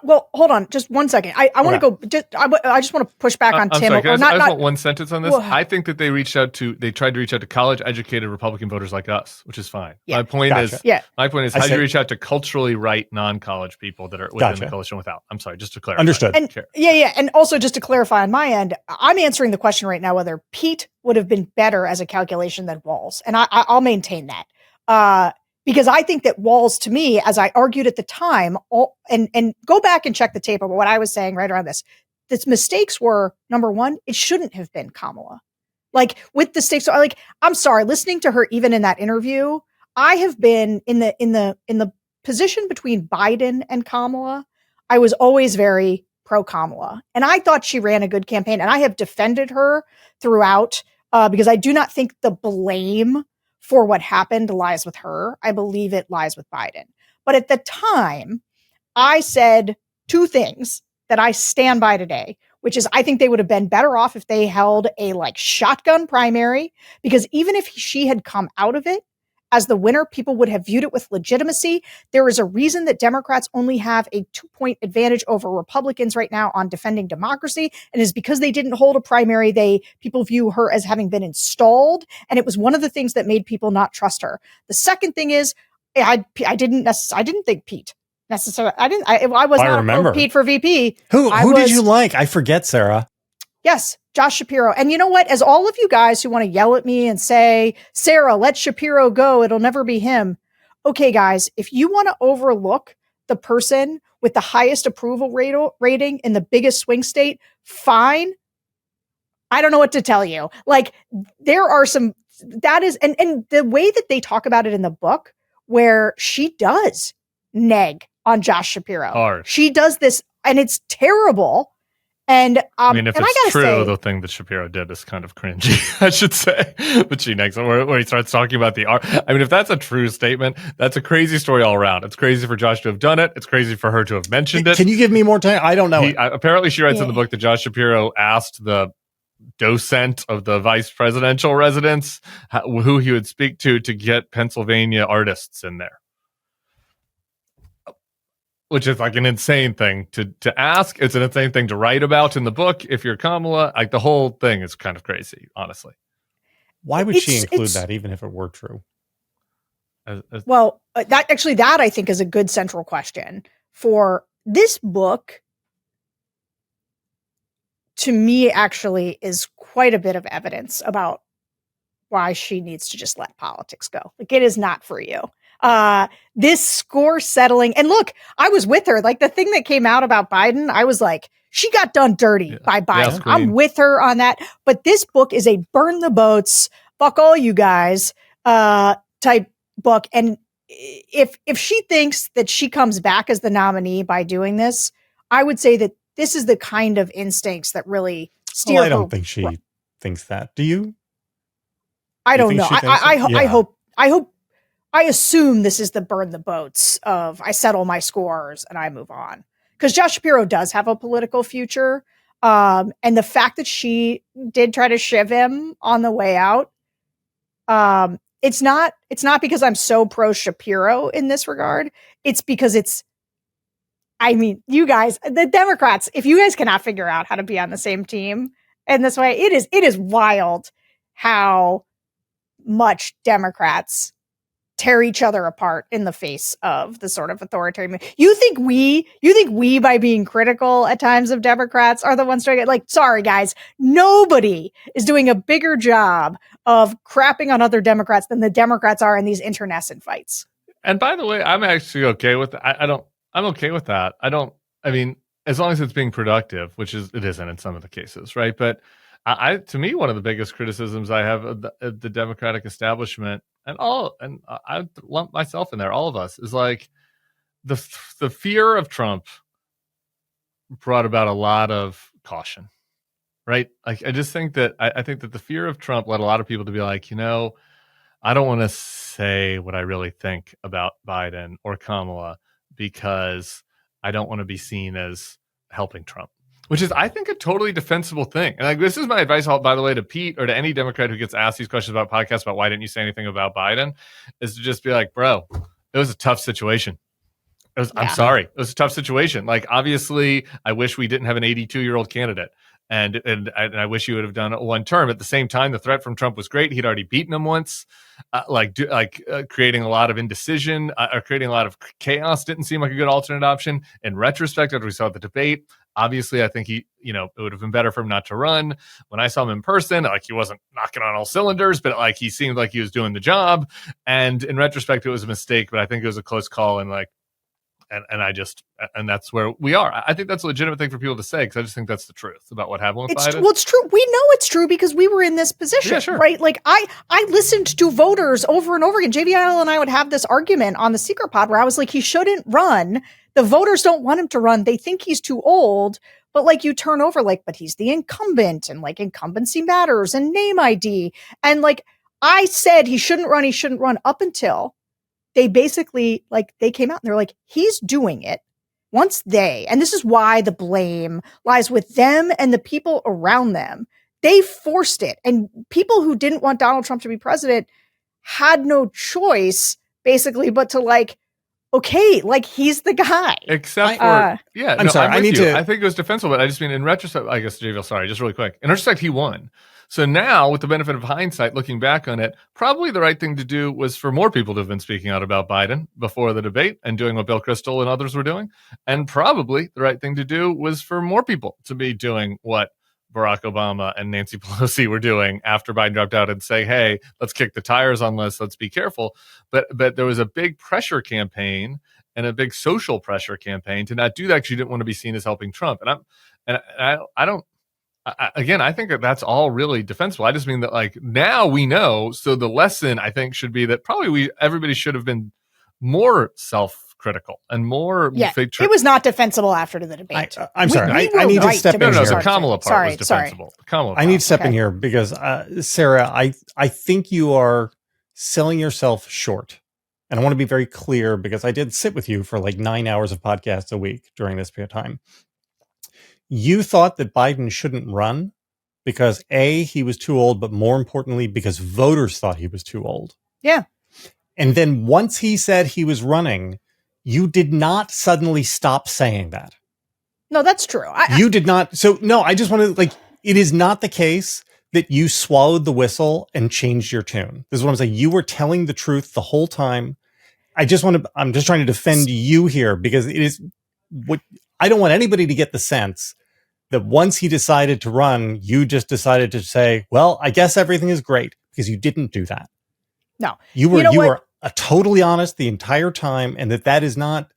Well, hold on, just 1 second. I want to go. I just want to push back on Tim. Sorry, I just want one sentence on this. Well, I think that they tried to reach out to college-educated Republican voters like us, which is fine. Yeah. My point is, how do you reach out to culturally right non-college people that are within the coalition without? I'm sorry, just to clarify. Understood. And, and also just to clarify on my end, I'm answering the question right now whether Pete would have been better as a calculation than Walz, and I'll maintain that. Because I think that Walz, to me, as I argued at the time, and go back and check the tape of what I was saying right around this mistakes were, number one, it shouldn't have been Kamala. Like with the stakes. So like, I'm sorry, listening to her even in that interview, I have been in the position between Biden and Kamala. I was always very pro Kamala, and I thought she ran a good campaign, and I have defended her throughout because I do not think the blame for what happened lies with her. I believe it lies with Biden. But at the time, I said two things that I stand by today, which is I think they would have been better off if they held a like shotgun primary, because even if she had come out of it as the winner, people would have viewed it with legitimacy. There is a reason that Democrats only have a 2-point advantage over Republicans right now on defending democracy. And it's because they didn't hold a primary. People view her as having been installed. And it was one of the things that made people not trust her. The second thing is I didn't think Pete necessarily. I was not a Pete for VP. Who did you like? I forget, Sarah. Yes, Josh Shapiro. And you know what? As all of you guys who want to yell at me and say, Sarah, let Shapiro go, it'll never be him. Okay, guys, if you want to overlook the person with the highest approval rating in the biggest swing state, fine. I don't know what to tell you. Like, there are some, that is, and the way that they talk about it in the book, where she does neg on Josh Shapiro. Harsh. She does this, and it's terrible. And I mean, if it's true, the thing that Shapiro did is kind of cringy, I should say. But she next where he starts talking about the art. I mean, if that's a true statement, that's a crazy story all around. It's crazy for Josh to have done it. It's crazy for her to have mentioned it. Can you give me more time? I don't know. Apparently, she writes in the book that Josh Shapiro asked the docent of the vice presidential residence who he would speak to get Pennsylvania artists in there. Which is like an insane thing to ask. It's an insane thing to write about in the book. If you're Kamala, like the whole thing is kind of crazy, honestly. Why would she include that, even if it were true? Well, that I think is a good central question for this book. To me, actually, is quite a bit of evidence about why she needs to just let politics go. Like, it is not for you. This score settling, and look, I was with her. Like, the thing that came out about Biden, I was like, she got done dirty by Biden. I'm with her on that. But this book is a burn the boats, fuck all you guys, type book. And if she thinks that she comes back as the nominee by doing this, I would say that this is the kind of instincts that really steer her. I don't think she thinks that. Do you? I don't know. I assume this is the burn the boats of I settle my scores and I move on. Because Josh Shapiro does have a political future. And the fact that she did try to shiv him on the way out, it's not because I'm so pro Shapiro in this regard. It's because you guys, the Democrats, if you guys cannot figure out how to be on the same team in this way, it is wild how much Democrats tear each other apart in the face of the sort of authoritarian. You think we by being critical at times of Democrats are the ones doing it? Like, sorry guys, nobody is doing a bigger job of crapping on other Democrats than the Democrats are in these internecine fights. And by the way, I'm actually okay with that. I'm okay with that. I mean, as long as it's being productive, which it isn't in some of the cases, right? But to me, one of the biggest criticisms I have of the Democratic establishment, and I lump myself in there, all of us, is like the fear of Trump brought about a lot of caution, right? Like, I just think that I think that the fear of Trump led a lot of people to be like, I don't want to say what I really think about Biden or Kamala because I don't want to be seen as helping Trump. Which is, I think, a totally defensible thing. And like, this is my advice, by the way, to Pete or to any Democrat who gets asked these questions about podcasts about why didn't you say anything about Biden, is to just be like, bro, it was a tough situation. I'm sorry. It was a tough situation. Like, obviously, I wish we didn't have an 82-year-old candidate. And I wish he would have done one term. At the same time, the threat from Trump was great. He'd already beaten him once. Creating a lot of indecision or creating a lot of chaos didn't seem like a good alternate option. In retrospect, after we saw the debate, obviously, I think it would have been better for him not to run. When I saw him in person, like, he wasn't knocking on all cylinders, but like, he seemed like he was doing the job. And in retrospect, it was a mistake, but I think it was a close call. And like, and that's where we are. I think that's a legitimate thing for people to say, because I just think that's the truth about what happened with Biden. Well, it's true. We know it's true because we were in this position, Yeah, sure. right? Like I listened to voters over and over again. JVL and I would have this argument on the Secret Pod where I was like, he shouldn't run. The voters don't want him to run. They think he's too old. But like you turn over, like, but he's the incumbent, and like incumbency matters and name ID. And like I said, he shouldn't run up until they basically, like, they came out and they're like, he's doing it. Once and this is why the blame lies with them and the people around them, they forced it. And people who didn't want Donald Trump to be president had no choice, basically, but to like, okay, like he's the guy. Except for, I'm sorry, I need to. I think it was defensible, but I just mean in retrospect, I guess, JVL, sorry, just really quick. In retrospect, he won. So now, with the benefit of hindsight, looking back on it, probably the right thing to do was for more people to have been speaking out about Biden before the debate and doing what Bill Kristol and others were doing. And probably the right thing to do was for more people to be doing what Barack Obama and Nancy Pelosi were doing after Biden dropped out and say, hey, let's kick the tires on this. Let's be careful. But there was a big pressure campaign and a big social pressure campaign to not do that because you didn't want to be seen as helping Trump. I think that that's all really defensible. I just mean that, like, now we know. So the lesson, I think, should be that probably everybody should have been more self-critical and more. Yeah, it was not defensible after the debate. I'm sorry. I need to step in here. No, the Kamala part was defensible. I need to step in here because, Sarah, I think you are selling yourself short. And I want to be very clear because I did sit with you for like 9 hours of podcasts a week during this period of time. You thought that Biden shouldn't run because A, he was too old, but more importantly, because voters thought he was too old. Yeah. And then once he said he was running, you did not suddenly stop saying that. No, that's true. You did not. So no, I just want to, like, it is not the case that you swallowed the whistle and changed your tune. This is what I'm saying. You were telling the truth the whole time. I'm just trying to defend you here because it is what I don't want anybody to get the sense that once he decided to run, you just decided to say, well, I guess everything is great, because you didn't do that. No, you were totally honest the entire time. And that is not,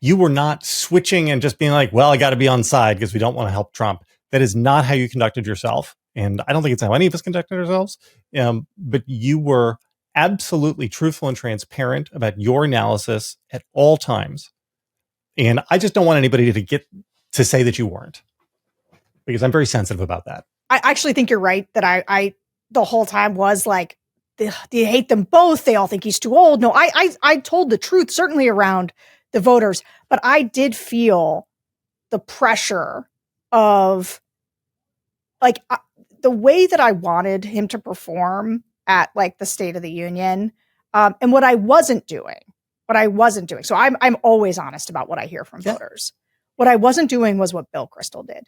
you were not switching and just being like, well, I got to be on side because we don't want to help Trump. That is not how you conducted yourself. And I don't think it's how any of us conducted ourselves. But you were absolutely truthful and transparent about your analysis at all times. And I just don't want anybody to get to say that you weren't, because I'm very sensitive about that. I actually think you're right that I the whole time was like, they hate them both. They all think he's too old. No, I told the truth, certainly around the voters, but I did feel the pressure of like the way that I wanted him to perform at like the State of the Union, and what I wasn't doing. So I'm always honest about what I hear from voters. What I wasn't doing was what Bill Kristol did,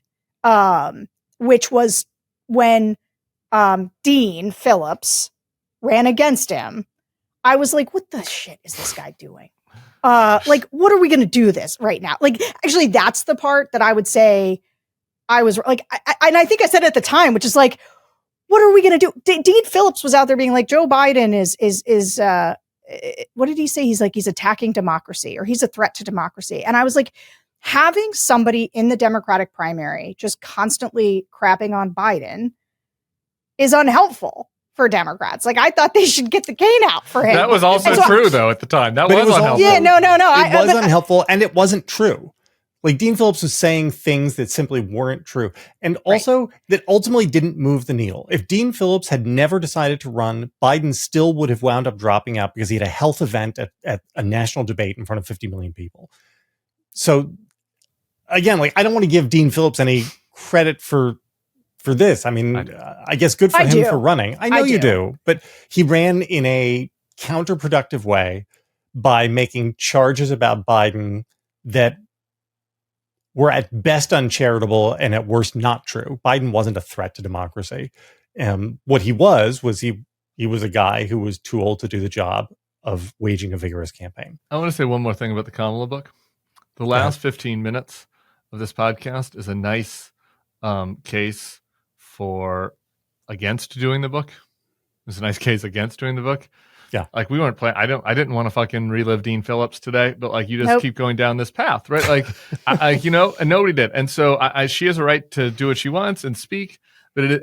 which was when Dean Phillips ran against him. I was like, what the shit is this guy doing? Like, what are we going to do this right now? Like, actually, that's the part that I would say I was like, and I think I said it at the time, which is like, what are we going to do? Dean Phillips was out there being like, Joe Biden is what did he say? He's like, he's attacking democracy, or he's a threat to democracy. And I was like, having somebody in the Democratic primary just constantly crapping on Biden is unhelpful for Democrats. Like, I thought they should get the cane out for him. That was also true, though, at the time. That was unhelpful. Yeah, no. It was unhelpful, and it wasn't true. Like, Dean Phillips was saying things that simply weren't true. And also that ultimately didn't move the needle. If Dean Phillips had never decided to run, Biden still would have wound up dropping out because he had a health event at a national debate in front of 50 million people. So again, like, I don't want to give Dean Phillips any credit for this. I mean, I guess good for him for running. I know you do, but he ran in a counterproductive way by making charges about Biden that were at best uncharitable and at worst not true. Biden wasn't a threat to democracy. What he was he was a guy who was too old to do the job of waging a vigorous campaign. I want to say one more thing about the Kamala book. The last 15 minutes of this podcast is a nice case against doing the book. It's a nice case against doing the book, Yeah. Like we weren't playing. I didn't want to fucking relive Dean Phillips today, but like you just keep going down this path, right? Like, and nobody did. And so she has a right to do what she wants and speak. But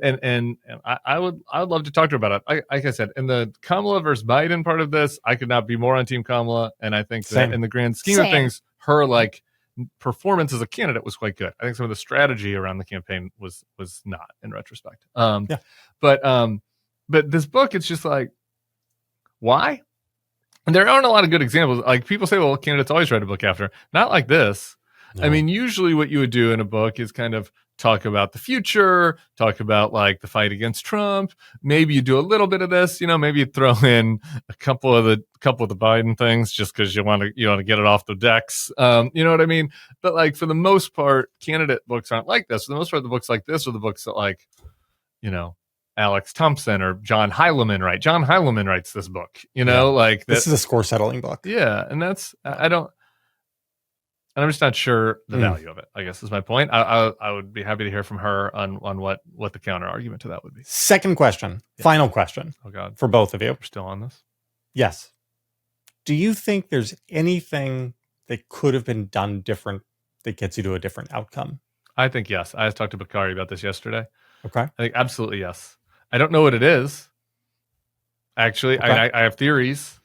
I would love to talk to her about it. Like I said, in the Kamala versus Biden part of this, I could not be more on Team Kamala. And I think that in the grand scheme of things, her like performance as a candidate was quite good. I think some of the strategy around the campaign was not in retrospect. But this book, it's just like, why? And there aren't a lot of good examples. Like people say, well, candidates always write a book after. Not like this. No. I mean, usually what you would do in a book is kind of talk about the future, talk about like the fight against Trump. Maybe you do a little bit of this, maybe you throw in a couple of the Biden things just because you want to get it off the decks. You know what I mean? But like for the most part, candidate books aren't like this. For the most part, the books like this are the books that like, Alex Thompson or John Heilemann write. John Heilemann writes this book, like this is a score settling book. Yeah. And I'm just not sure the value of it, I guess is my point. I would be happy to hear from her on what the counter argument to that would be. Second question, final question. Oh God. For both of you. We're still on this? Yes. Do you think there's anything that could have been done different that gets you to a different outcome? I think yes. I talked to Bakari about this yesterday. Okay. I think absolutely yes. I don't know what it is. Actually, okay. I have theories.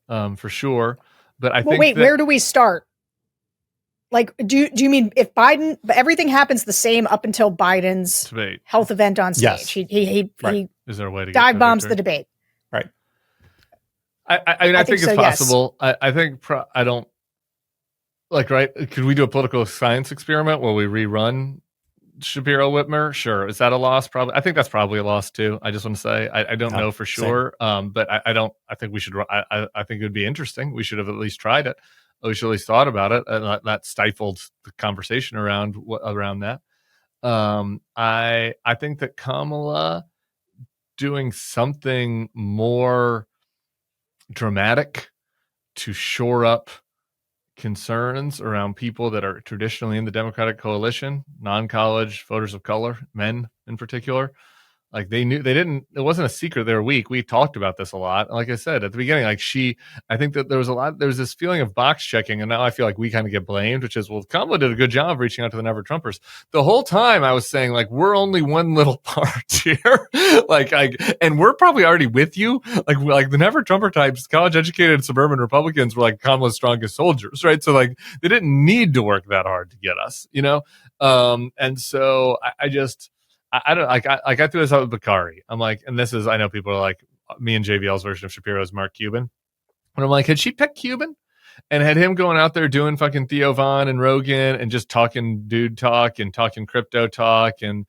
For sure. But I think. Wait, where do we start? Like, do you mean if Biden? Everything happens the same up until Biden's debate. Health event on stage. Yes. He is there a way to dive bombs the debate? Right. I think it's possible. Yes. I think I don't like. Right? Could we do a political science experiment where we rerun Shapiro Whitmer? Sure. Is that a loss? Probably. I think that's probably a loss too. I just want to say I don't know for sure. But I don't. I think we should. I think it would be interesting. We should have at least tried it. We should at least thought about it, and that stifled the conversation around that. I think that Kamala doing something more dramatic to shore up concerns around people that are traditionally in the Democratic coalition, non-college voters of color, men in particular. Like it wasn't a secret they were weak. We talked about this a lot. Like I said at the beginning, I think that there was this feeling of box checking, and now I feel like we kind of get blamed, which is, well, Kamala did a good job of reaching out to the Never Trumpers. The whole time I was saying, like, we're only one little part here. And we're probably already with you. Like the Never Trumper types, college educated suburban Republicans were like Kamala's strongest soldiers, right? So like they didn't need to work that hard to get us, And so I don't like. I threw this out with Bakari. I'm like, and this is, I know people are like, me and JVL's version of Shapiro is Mark Cuban. But I'm like, had she picked Cuban and had him going out there doing fucking Theo Von and Rogan and just talking dude talk and talking crypto talk, and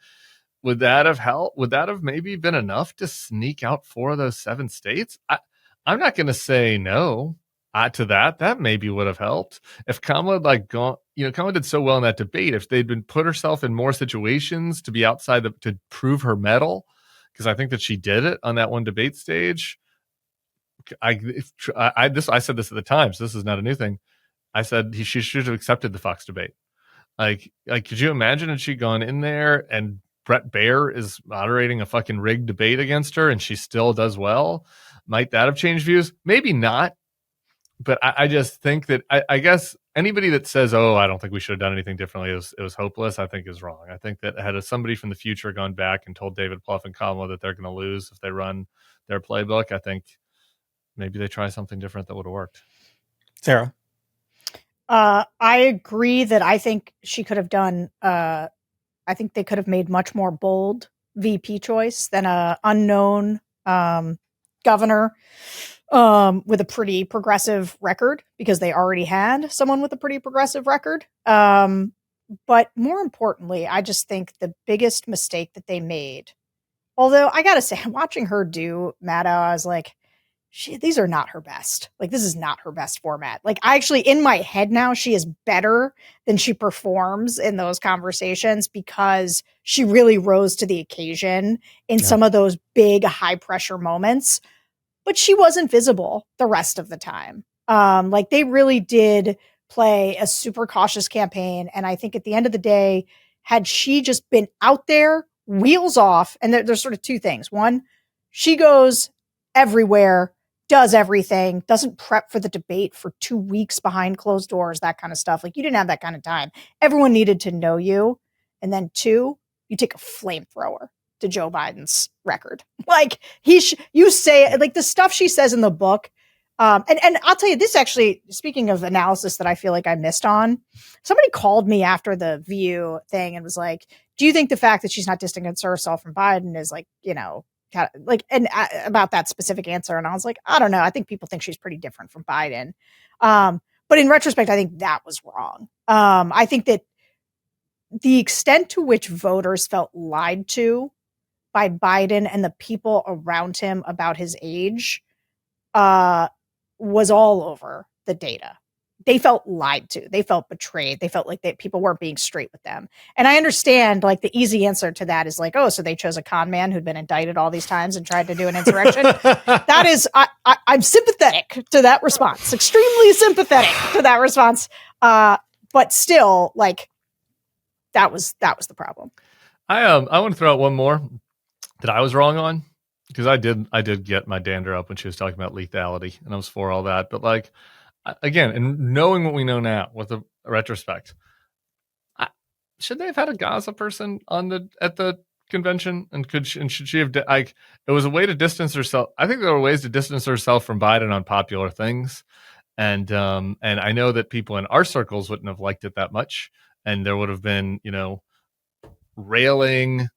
would that have helped? Would that have maybe been enough to sneak out 4 of those 7 states? I'm not going to say no to that. That maybe would have helped if Kamala Kamala did so well in that debate. If they'd been put herself in more situations to be outside to prove her mettle, because I think that she did it on that one debate stage. I said this at the time, so this is not a new thing. I said she should have accepted the Fox debate. Like, could you imagine if she'd gone in there and Brett Baer is moderating a fucking rigged debate against her and she still does well? Might that have changed views? Maybe not. But I just think that I guess anybody that says, "Oh, I don't think we should have done anything differently," it was hopeless, I think is wrong. I think that had somebody from the future gone back and told David Plouffe and Kamala that they're going to lose if they run their playbook, I think maybe they try something different that would have worked. Sarah? I agree that I think she could have done, I think they could have made much more bold VP choice than a unknown governor with a pretty progressive record, because they already had someone with a pretty progressive record. But more importantly, I just think the biggest mistake that they made, although I got to say, watching her do Maddow, I was like, these are not her best. Like, this is not her best format. Like, I actually, in my head now, she is better than she performs in those conversations because she really rose to the occasion in some of those big high pressure moments. But she wasn't visible the rest of the time. Like, they really did play a super cautious campaign. And I think at the end of the day, had she just been out there, wheels off, and there's sort of 2 things. One, she goes everywhere does everything, doesn't prep for the debate for 2 weeks behind closed doors, that kind of stuff. Like, you didn't have that kind of time. Everyone needed to know you. And then 2, you take a flamethrower to Joe Biden's record. Like, you say, like, the stuff she says in the book. And I'll tell you this, actually, speaking of analysis that I feel like I missed on, somebody called me after the View thing and was like, do you think the fact that she's not distancing herself from Biden is like, you know, kind of like, and about that specific answer. And I was like, I don't know. I think people think she's pretty different from Biden. But in retrospect, I think that was wrong. I think that the extent to which voters felt lied to by Biden and the people around him about his age was all over the data. They felt lied to. They felt betrayed. They felt like people weren't being straight with them. And I understand, like, the easy answer to that is like, oh, so they chose a con man who'd been indicted all these times and tried to do an insurrection. That is, I'm sympathetic to that response. Extremely sympathetic to that response. But still, like, that was the problem. I want to throw out one more that I was wrong on, because I did get my dander up when she was talking about lethality, and I was for all that. But like, again, and knowing what we know now with the retrospect, should they have had a Gaza person at the convention? And should she have like, it was a way to distance herself. I think there were ways to distance herself from Biden on popular things, and I know that people in our circles wouldn't have liked it that much, and there would have been, you know, railing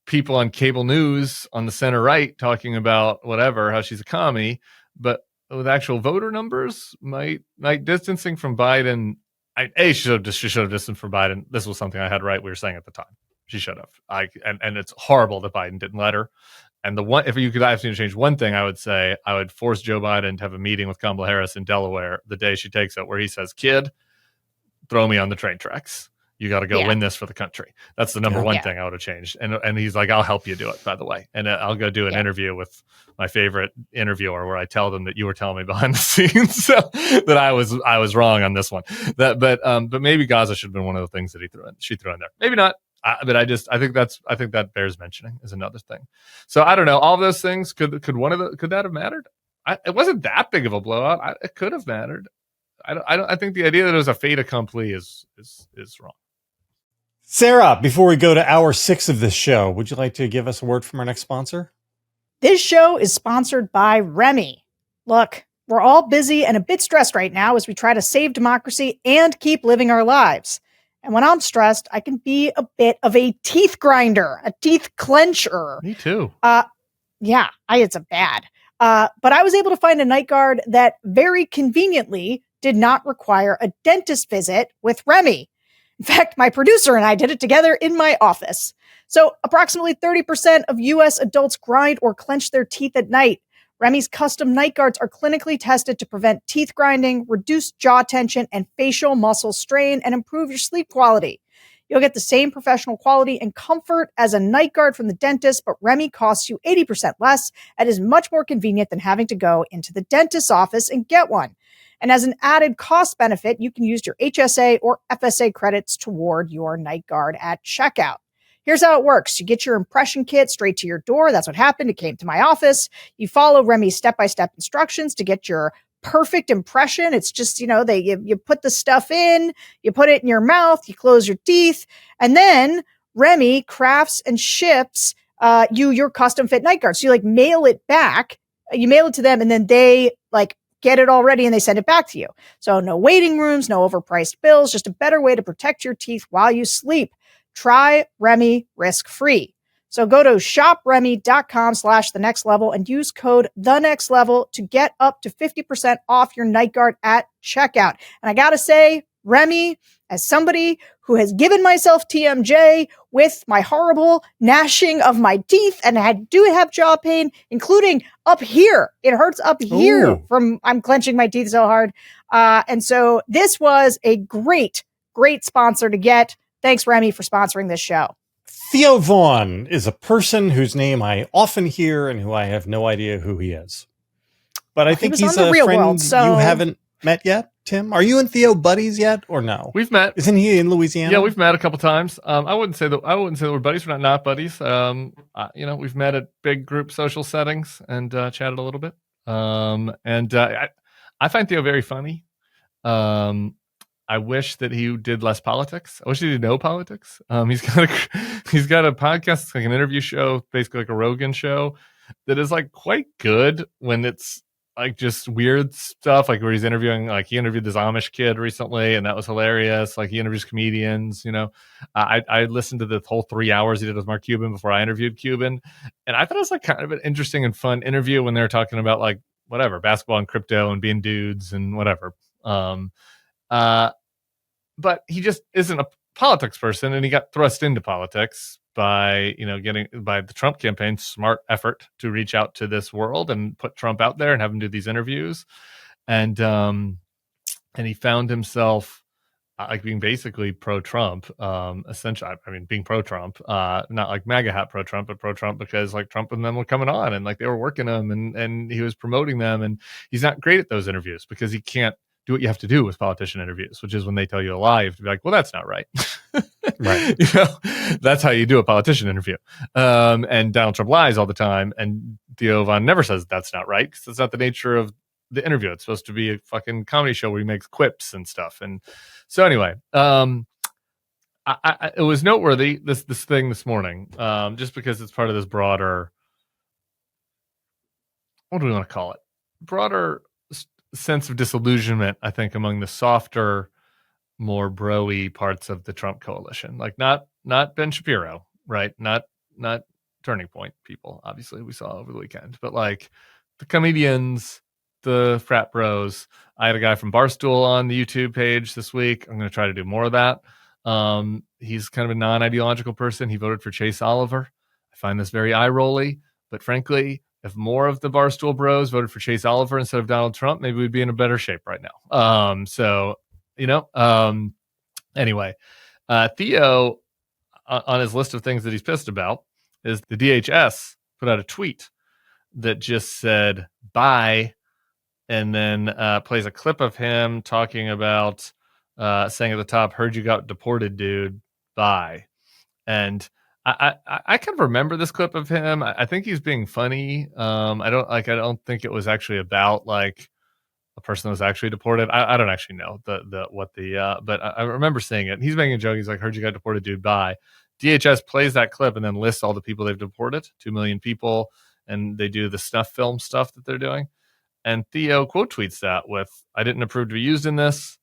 people on cable news on the center right talking about whatever, how she's a commie, but with actual voter numbers, might distancing from Biden. She should have distanced from Biden. This was something I had right. We were saying at the time she should have. And it's horrible that Biden didn't let her. And if you could ask me to change one thing, I would say I would force Joe Biden to have a meeting with Kamala Harris in Delaware the day she takes it, where he says, "Kid, throw me on the train tracks. You got to go win this for the country." That's the number one thing I would have changed. And he's like, "I'll help you do it, by the way. And I'll go do an interview with my favorite interviewer where I tell them that you were telling me behind the scenes so that I was wrong on this one." But maybe Gaza should have been one of the things that she threw in there. Maybe not. But I think that bears mentioning is another thing. So I don't know. All of those things could that have mattered? It wasn't that big of a blowout. It could have mattered. I think the idea that it was a fait accompli is wrong. Sarah, before we go to hour 6 of this show, would you like to give us a word from our next sponsor? This show is sponsored by Remy. Look, we're all busy and a bit stressed right now as we try to save democracy and keep living our lives. And when I'm stressed, I can be a bit of a teeth grinder, a teeth clencher. Me too. Yeah, it's a bad. But I was able to find a night guard that very conveniently did not require a dentist visit with Remy. In fact, my producer and I did it together in my office. So approximately 30% of U.S. adults grind or clench their teeth at night. Remy's custom night guards are clinically tested to prevent teeth grinding, reduce jaw tension and facial muscle strain, and improve your sleep quality. You'll get the same professional quality and comfort as a night guard from the dentist, but Remy costs you 80% less and is much more convenient than having to go into the dentist's office and get one. And as an added cost benefit, you can use your HSA or FSA credits toward your night guard at checkout. Here's how it works. You get your impression kit straight to your door. That's what happened. It came to my office. You follow Remy's step-by-step instructions to get your perfect impression. It's just, you put the stuff in, you put it in your mouth, you close your teeth, and then Remy crafts and ships your custom fit night guard. So you mail it back, you mail it to them, and then they get it all ready and they send it back to you. So no waiting rooms, no overpriced bills, just a better way to protect your teeth while you sleep. Try Remy risk-free. So go to shopremy.com/thenextlevel and use code THENEXTLEVEL to get up to 50% off your night guard at checkout. And I gotta say, Remy, as somebody who has given myself TMJ with my horrible gnashing of my teeth, and I do have jaw pain, including up here. It hurts up here from I'm clenching my teeth so hard. And so this was a great sponsor to get. Thanks, Remy, for sponsoring this show. Theo Vaughn is a person whose name I often hear and who I have no idea who he is. But I think he's a friend world, so you haven't met yet, Tim. Are you and Theo buddies yet, or no? We've met. Isn't he in Louisiana? Yeah, we've met a couple times. I wouldn't say that we're buddies. We're not buddies. We've met at big group social settings and chatted a little bit. I find Theo very funny. I wish that he did less politics. I wish he did no politics. He's got a podcast, it's like an interview show, basically like a Rogan show, that is like quite good when it's like just weird stuff, like where he's interviewing, like he interviewed this Amish kid recently, and that was hilarious. Like he interviews comedians, I listened to the whole 3 hours he did with Mark Cuban before I interviewed Cuban, and I thought it was like kind of an interesting and fun interview when they were talking about like whatever basketball and crypto and being dudes and whatever. But he just isn't a politics person, and he got thrust into politics by by the Trump campaign's smart effort to reach out to this world and put Trump out there and have him do these interviews, and he found himself like being basically pro-Trump, essentially. I mean, being pro-Trump, not like MAGA hat pro-Trump, but pro-Trump because like Trump and them were coming on and like they were working him and he was promoting them, and he's not great at those interviews because he can't do what you have to do with politician interviews, which is when they tell you a lie, you have to be like, well, that's not right. Right. That's how you do a politician interview. And Donald Trump lies all the time. And Theo Von never says that's not right because that's not the nature of the interview. It's supposed to be a fucking comedy show where he makes quips and stuff. And so anyway, it was noteworthy, this thing this morning, just because it's part of this broader, what do we want to call it? Broader sense of disillusionment, I think, among the softer, more bro-y parts of the Trump coalition. Like not Ben Shapiro, right? Not Turning Point people, obviously, we saw over the weekend, but like the comedians, the frat bros. I had a guy from Barstool on the YouTube page this week. I'm going to try to do more of that. He's kind of a non-ideological person. He voted for Chase Oliver. I find this very eye-rolly, but frankly, if more of the Barstool bros voted for Chase Oliver instead of Donald Trump, maybe we'd be in a better shape right now. Anyway, Theo, on his list of things that he's pissed about, is the DHS put out a tweet that just said, bye, and then plays a clip of him talking about saying at the top, heard you got deported, dude, bye. And I kind of remember this clip of him. I think he's being funny. I don't think it was actually about like a person that was actually deported. I don't actually know but I remember seeing it. He's making a joke. He's like, heard you got deported, dude, bye. DHS plays that clip and then lists all the people they've deported, 2 million people, and they do the Snuff film stuff that they're doing. And Theo quote tweets that with, I didn't approve to be used in this.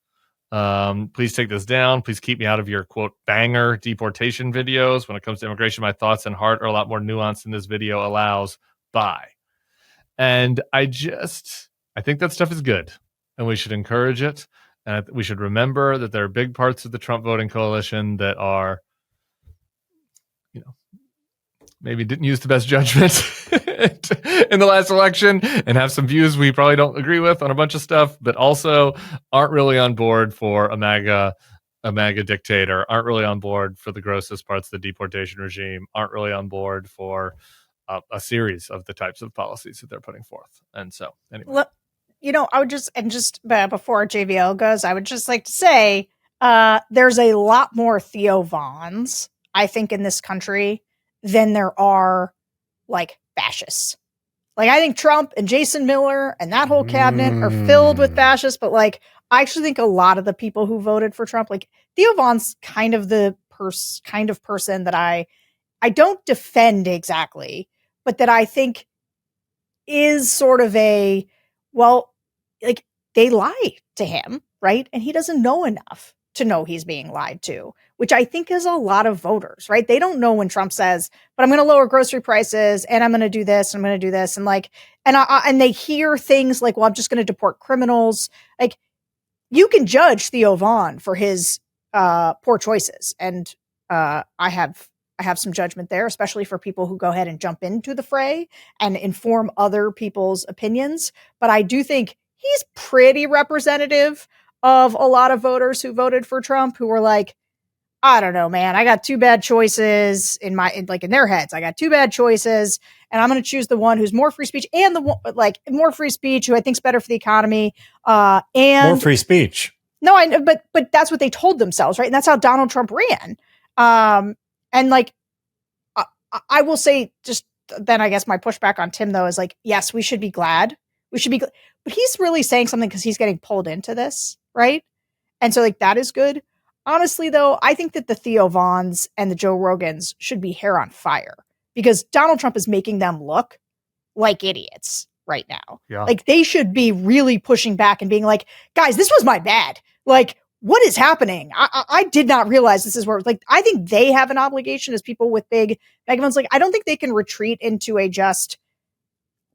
Please take this down. Please keep me out of your quote banger deportation videos. When it comes to immigration, my thoughts and heart are a lot more nuanced than this video allows. Bye. And I think that stuff is good and we should encourage it. And we should remember that there are big parts of the Trump voting coalition that are, maybe didn't use the best judgment in the last election and have some views we probably don't agree with on a bunch of stuff, but also aren't really on board for a MAGA dictator, aren't really on board for the grossest parts of the deportation regime, aren't really on board for a series of the types of policies that they're putting forth. And so anyway. I would just before JVL goes, I would just like to say there's a lot more Theo Vons, I think, in this country than there are like fascists. Like I think Trump and Jason Miller and that whole cabinet are filled with fascists, but like I actually think a lot of the people who voted for Trump, like Theo Von's kind of the kind of person that I don't defend exactly, but that I think is sort of like they lie to him, right? And he doesn't know enough to know he's being lied to, which I think is a lot of voters, right? They don't know when Trump says, but I'm going to lower grocery prices and I'm going to do this, and I'm going to do this. And like, and they hear things like, well, I'm just going to deport criminals. Like you can judge Theo Von for his poor choices. And I have some judgment there, especially for people who go ahead and jump into the fray and inform other people's opinions. But I do think he's pretty representative of a lot of voters who voted for Trump who were like, I don't know, man, I got two bad choices in their heads. I got two bad choices and I'm going to choose the one who's more free speech and more free speech, who I think's better for the economy. And more free speech. No, I know, but that's what they told themselves, right? And that's how Donald Trump ran. And like, I will say, just then I guess my pushback on Tim though is like, yes, we should be glad We should be, but he's really saying something because he's getting pulled into this, right? And so like that is good. Honestly, though, I think that the Theo Vaughns and the Joe Rogans should be hair on fire because Donald Trump is making them look like idiots right now. Yeah. Like they should be really pushing back and being like, guys, this was my bad. Like, what is happening? I did not realize this is where, like, I think they have an obligation as people with big megaphones. Like, I don't think they can retreat into a just,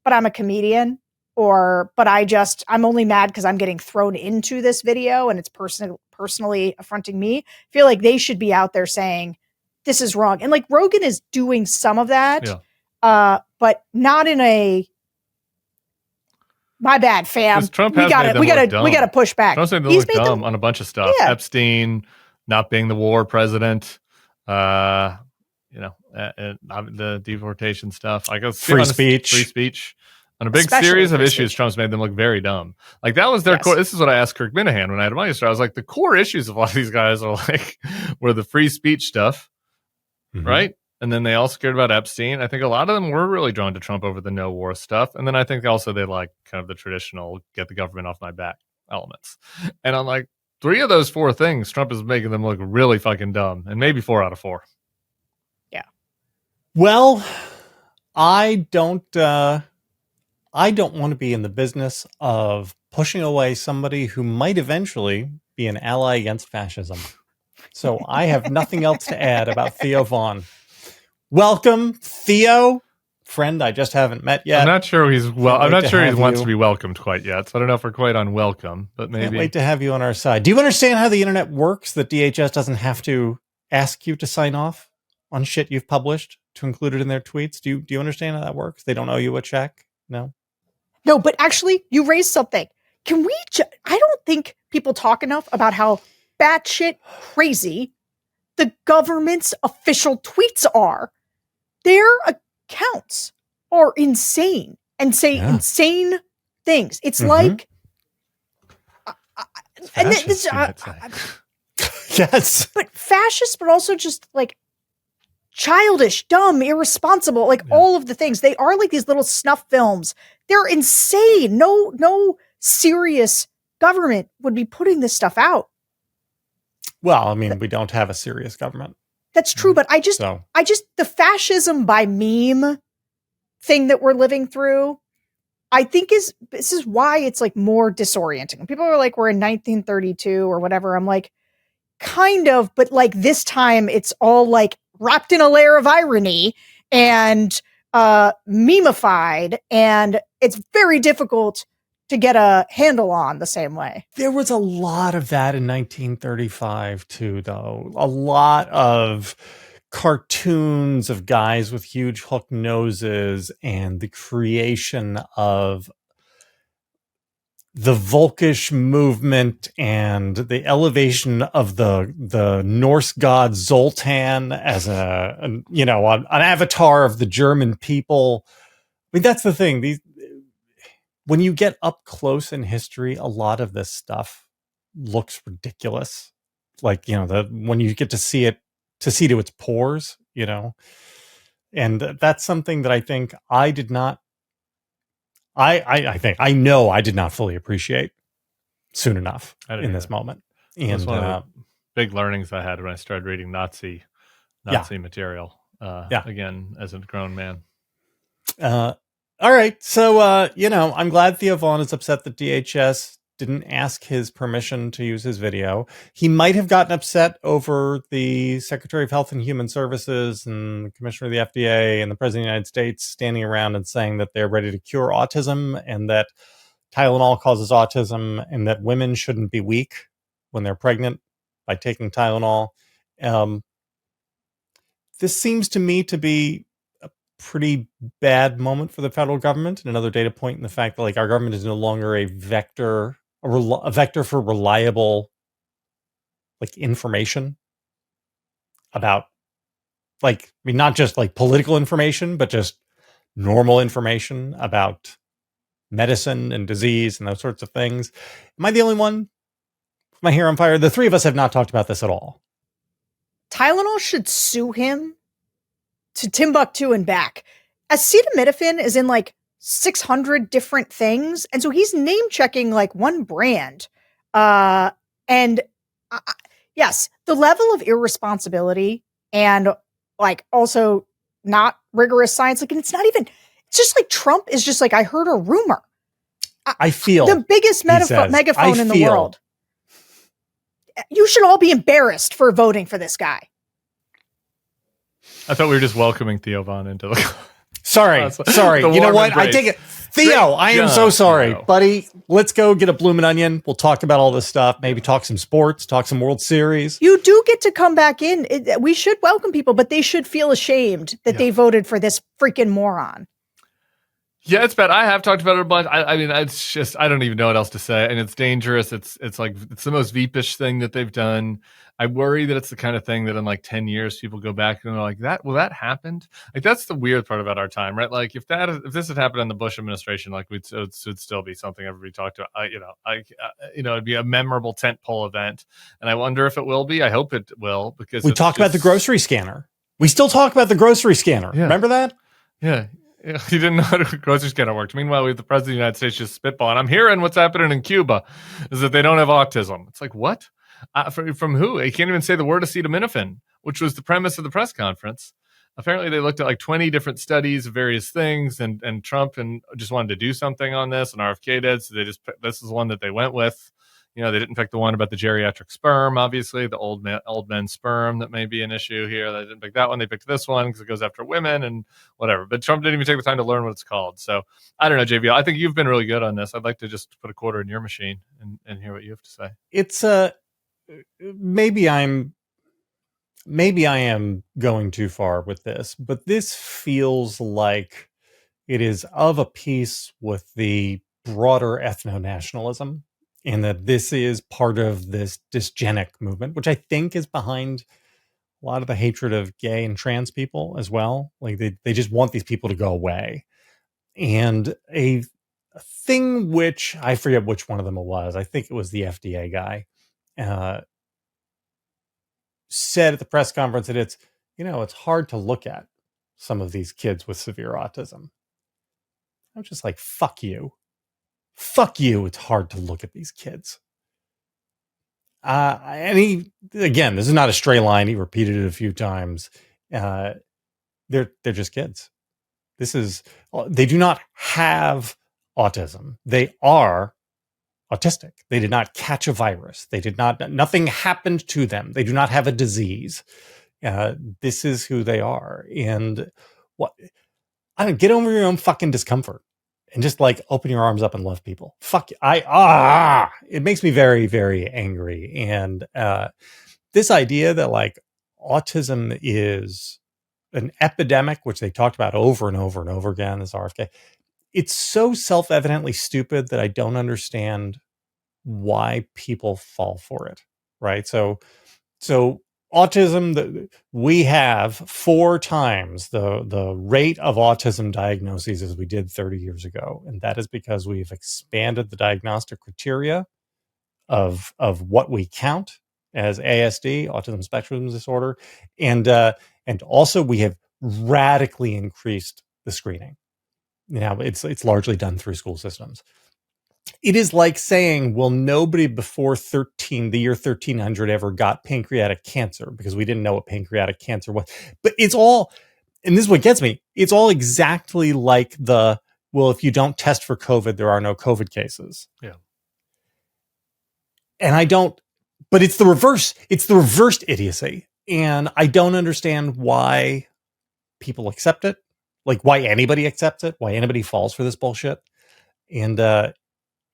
but I'm a comedian, or, but I'm only mad because I'm getting thrown into this video and it's personally affronting me. I feel like they should be out there saying, this is wrong. And like Rogan is doing some of that, but not in a, my bad, fam. Trump we gotta push back. Trump's made them look dumb on a bunch of stuff. Yeah. Epstein, not being the war president, the deportation stuff. I guess free speech. On a big series of issues, Trump's made them look very dumb. Like that was their core. This is what I asked Kirk Minahan when I had money. I was like, the core issues of a lot of these guys are like, were the free speech stuff, right? And then they also cared about Epstein. I think a lot of them were really drawn to Trump over the no war stuff. And then I think also they like kind of the traditional get the government off my back elements. And I'm like, 3 of those 4 things, Trump is making them look really fucking dumb. And maybe 4 out of 4. Yeah. Well, I don't want to be in the business of pushing away somebody who might eventually be an ally against fascism. So I have nothing else to add about Theo Vaughn. Welcome, Theo, friend I just haven't met yet. I'm not sure he's I'm not sure he wants to be welcomed quite yet. So I don't know if we're quite unwelcome, but maybe. Can't wait to have you on our side. Do you understand how the internet works? That DHS doesn't have to ask you to sign off on shit you've published to include it in their tweets. Do you understand how that works? They don't owe you a check. No, but actually, you raised something. Can we? I don't think people talk enough about how batshit crazy the government's official tweets are. Their accounts are insane and say insane things. It's like, yes, but fascist, but also just like childish, dumb, irresponsible, like all of the things. They are like these little snuff films. They're insane. No serious government would be putting this stuff out. Well, I mean, we don't have a serious government. That's true, but I just the fascism by meme thing that we're living through, I think this is why it's like more disorienting. When people are like, we're in 1932 or whatever, I'm like, kind of, but like this time it's all like wrapped in a layer of irony and memeified, and it's very difficult to get a handle on the same way. There was a lot of that in 1935 too, though. A lot of cartoons of guys with huge hook noses and the creation of the Volkish movement and the elevation of the Norse god Zoltan as an avatar of the German people. I mean, that's the thing. When you get up close in history, a lot of this stuff looks ridiculous. Like, when you get to see to its pores, and that's something that I think I did not, I know I did not fully appreciate soon enough in this moment. And that's one of the big learnings I had when I started reading Nazi material, again, as a grown man. All right. So, I'm glad Theo Vaughn is upset that DHS didn't ask his permission to use his video. He might have gotten upset over the Secretary of Health and Human Services and the Commissioner of the FDA and the President of the United States standing around and saying that they're ready to cure autism and that Tylenol causes autism and that women shouldn't be weak when they're pregnant by taking Tylenol. This seems to me to be pretty bad moment for the federal government, and another data point in the fact that our government is no longer a vector for reliable information about not just political information, but just normal information about medicine and disease and those sorts of things. Am I the only one with my hair on fire? The 3 of us have not talked about this at all. Tylenol should sue him to Timbuktu and back. Acetaminophen is in 600 different things. And so he's name checking like one brand. Yes, the level of irresponsibility and like also not rigorous science. Like, and it's just like Trump is just like, I heard a rumor. I feel the biggest megaphone in the world. You should all be embarrassed for voting for this guy. I thought we were just welcoming Theo Von into the. Sorry. You know what? I take it. Theo, I am so sorry, buddy. Let's go get a bloomin' onion. We'll talk about all this stuff. Maybe talk some sports, talk some World Series. You do get to come back in. We should welcome people, but they should feel ashamed that they voted for this freaking moron. Yeah, it's bad. I have talked about it a bunch. I mean, it's just, I don't even know what else to say. And it's dangerous. It's like, it's the most Veepish thing that they've done. I worry that it's the kind of thing that in like 10 years, people go back and they're like, that happened? Like, that's the weird part about our time, right? Like, if this had happened in the Bush administration, like, it would still be something everybody talked about. It'd be a memorable tentpole event. And I wonder if it will be. I hope it will, because we talked about the grocery scanner. We still talk about the grocery scanner. Yeah. Remember that? Yeah. You didn't know how the grocery scanner worked. Meanwhile, we have the president of the United States just spitballing. I'm hearing what's happening in Cuba is that they don't have autism. It's like, what? From who? He can't even say the word acetaminophen, which was the premise of the press conference. Apparently, they looked at like 20 different studies of various things, and Trump just wanted to do something on this, and RFK did. So this is one that they went with. They didn't pick the one about the geriatric sperm, obviously, the old men sperm that may be an issue here. They didn't pick that one. They picked this one because it goes after women and whatever. But Trump didn't even take the time to learn what it's called. So I don't know, JVL. I think you've been really good on this. I'd like to just put a quarter in your machine and hear what you have to say. It's maybe I am going too far with this, but this feels like it is of a piece with the broader ethno-nationalism, and that this is part of this dysgenic movement, which I think is behind a lot of the hatred of gay and trans people as well. Like they just want these people to go away. And a thing which I forget which one of them it was. I think it was the FDA guy. Said at the press conference that it's hard to look at some of these kids with severe autism. I'm just like, fuck you. It's hard to look at these kids. And this is not a stray line. He repeated it a few times. They're just kids. They do not have autism. They are autistic. They did not catch a virus. Nothing happened to them. They do not have a disease. This is who they are. And get over your own fucking discomfort and just like open your arms up and love people. It makes me very, very angry. And this idea that like autism is an epidemic, which they talked about over and over and over again as RFK, it's so self-evidently stupid that I don't understand why people fall for it. Right. So autism, we have 4 times the rate of autism diagnoses as we did 30 years ago. And that is because we've expanded the diagnostic criteria of what we count as ASD, autism spectrum disorder. And also we have radically increased the screening. Now it's largely done through school systems. It is like saying, well, nobody before the year 1300 ever got pancreatic cancer because we didn't know what pancreatic cancer was. But it's all, and this is what gets me, it's all exactly like if you don't test for COVID, there are no COVID cases. Yeah. And but it's the reversed idiocy. And I don't understand why people accept it, like why anybody accepts it, why anybody falls for this bullshit. And,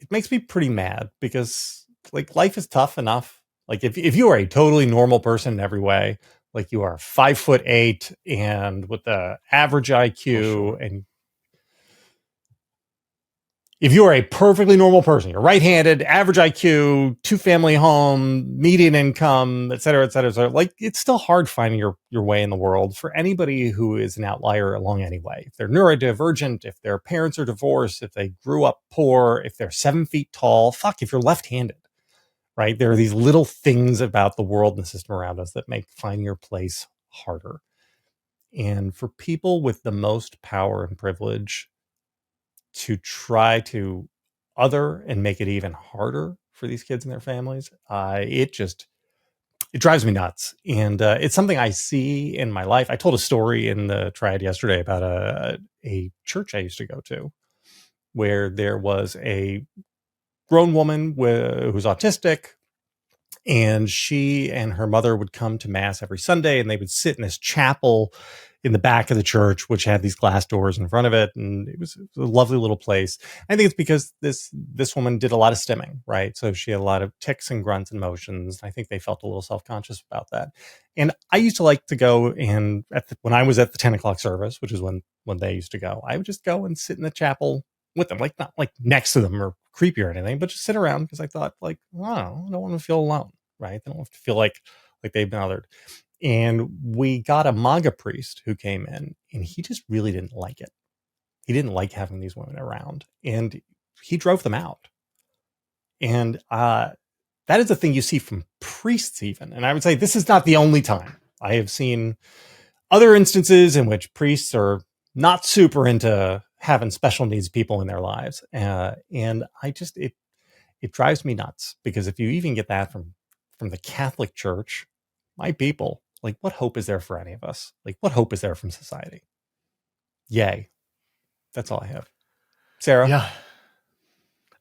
it makes me pretty mad because like life is tough enough. Like if you are a totally normal person in every way, like you are 5'8" and with the average IQ, and if you are a perfectly normal person, you're right-handed, average IQ, 2-family home, median income, et cetera, et cetera, et cetera, like it's still hard finding your way in the world for anybody who is an outlier along any way. If they're neurodivergent, if their parents are divorced, if they grew up poor, if they're 7 feet tall, if you're left-handed, right? There are these little things about the world and the system around us that make finding your place harder. And for people with the most power and privilege, to try to other and make it even harder for these kids and their families, it drives me nuts. And it's something I see in my life. I told a story in the Triad yesterday about a church I used to go to, where there was a grown woman who's autistic, and she and her mother would come to mass every Sunday, and they would sit in this chapel in the back of the church, which had these glass doors in front of it. And it was a lovely little place. I think it's because this woman did a lot of stimming, right? So she had a lot of ticks and grunts and motions. I think they felt a little self-conscious about that. And I used to like to go, and when I was at the 10 o'clock service, which is when they used to go, I would just go and sit in the chapel with them, like not like next to them or creepy or anything, but just sit around, because I thought, like, wow, I don't want to feel alone, right? They don't have to feel like they've been othered. And we got a MAGA priest who came in, and he just really didn't like it. He didn't like having these women around, and he drove them out. And that is a thing you see from priests even. And I would say this is not the only time. I have seen other instances in which priests are not super into having special needs people in their lives. And I just, it drives me nuts, because if you even get that from the Catholic Church, my people, like, what hope is there for any of us? Like, what hope is there from society? Yay. That's all I have. Sarah? Yeah.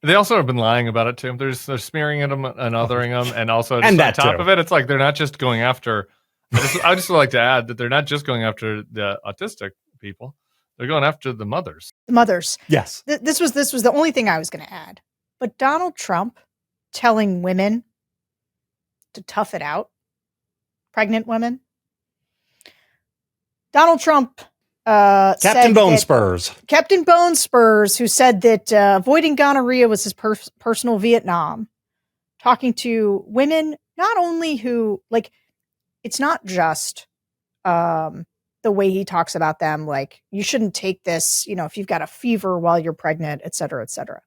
They also have been lying about it too. They're smearing at them and othering them, and also just And on that top too. of it, it's like they're not just going after. I just would like to add that they're not just going after the autistic people; they're going after the mothers. The mothers. Yes. This was the only thing I was going to add. But Donald Trump telling women to tough it out, pregnant women. Donald Trump Captain Bone Spurs. Captain Bone Spurs, who said that avoiding gonorrhea was his personal Vietnam, talking to women, not only who, like, it's not just the way he talks about them, like, you shouldn't take this, if you've got a fever while you're pregnant, et cetera, et cetera.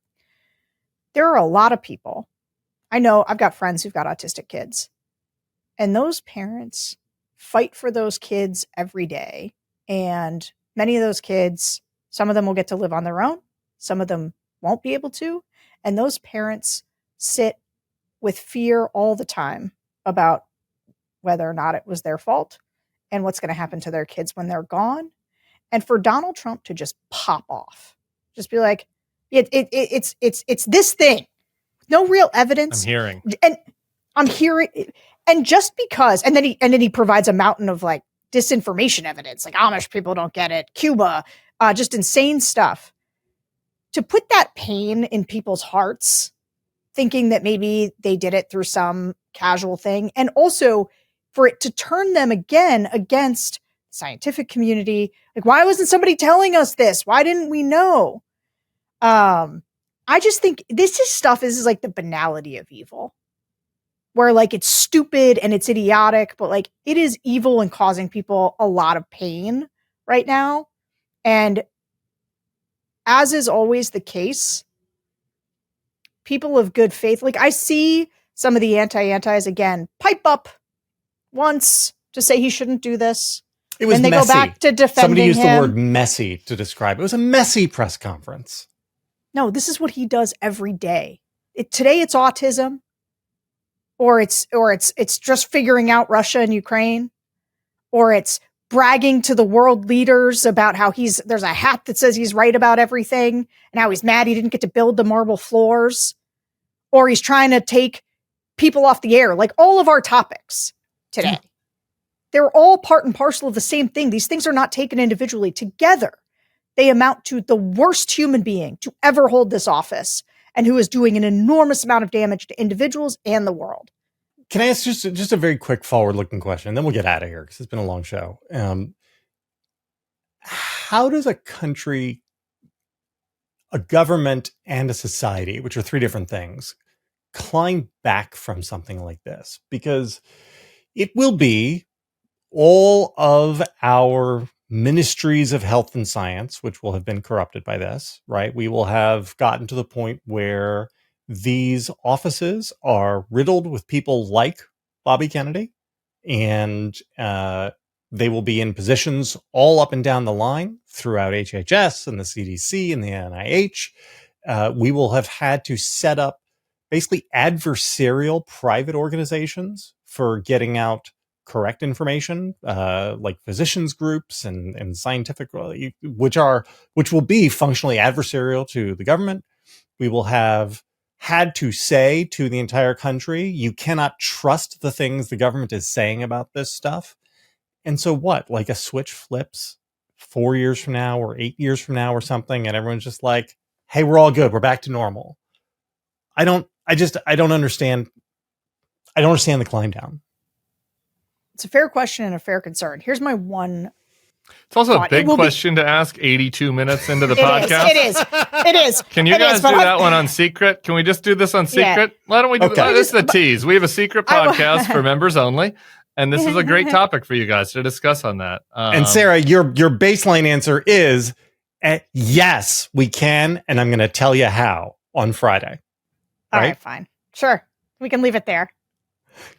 There are a lot of people. I know I've got friends who've got autistic kids, and those parents fight for those kids every day. And many of those kids, some of them will get to live on their own. Some of them won't be able to. And those parents sit with fear all the time about whether or not it was their fault and what's going to happen to their kids when they're gone. And for Donald Trump to just pop off, just be like, it's this thing, no real evidence. I'm hearing, and just because, and then he provides a mountain of like disinformation evidence, like Amish people don't get it, Cuba, just insane stuff. To put that pain in people's hearts, thinking that maybe they did it through some casual thing, and also for it to turn them again against the scientific community. Like, why wasn't somebody telling us this? Why didn't we know? I just think this is like the banality of evil, where like it's stupid and it's idiotic, but like it is evil and causing people a lot of pain right now. And as is always the case, people of good faith, like I see some of the anti-antis again pipe up once to say he shouldn't do this. It was and they messy. go back to defending Somebody used him. the word messy to describe it. It was a messy press conference. No, this is what he does every day. Today it's autism, or it's just figuring out Russia and Ukraine, or it's bragging to the world leaders about how there's a hat that says he's right about everything and how he's mad he didn't get to build the marble floors, or he's trying to take people off the air. Like all of our topics today, they're all part and parcel of the same thing. These things are not taken individually. Together, they amount to the worst human being to ever hold this office, and who is doing an enormous amount of damage to individuals and the world. Can I ask just a very quick forward-looking question, and then we'll get out of here because it's been a long show. How does a country, a government, and a society, which are three different things, climb back from something like this? Because it will be all of our ministries of health and science, which will have been corrupted by this, right? We will have gotten to the point where these offices are riddled with people like Bobby Kennedy, and They will be in positions all up and down the line throughout HHS and the CDC and the NIH. We will have had to set up basically adversarial private organizations for getting out correct information, like physicians groups and scientific, which will be functionally adversarial to the government. We will have had to say to the entire country, you cannot trust the things the government is saying about this stuff. And so what? Like a switch flips 4 years from now or 8 years from now or something, and everyone's just like, hey, we're all good. We're back to normal. I don't understand. I don't understand the climb down. It's a fair question and a fair concern. Here's my one. It's also a big question to ask 82 minutes into the podcast. It is. Can you guys do that one on secret? Can we just do this on secret? Why don't we do this is the tease. We have a secret podcast for members only. And this is a great topic for you guys to discuss on that. And Sarah, your baseline answer is yes, we can. And I'm going to tell you how on Friday. All right, fine. Sure. We can leave it there.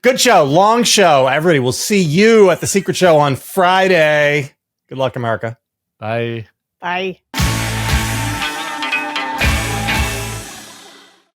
Good show. Long show. Everybody, we'll see you at the secret show on Friday. Good luck, America. Bye. Bye.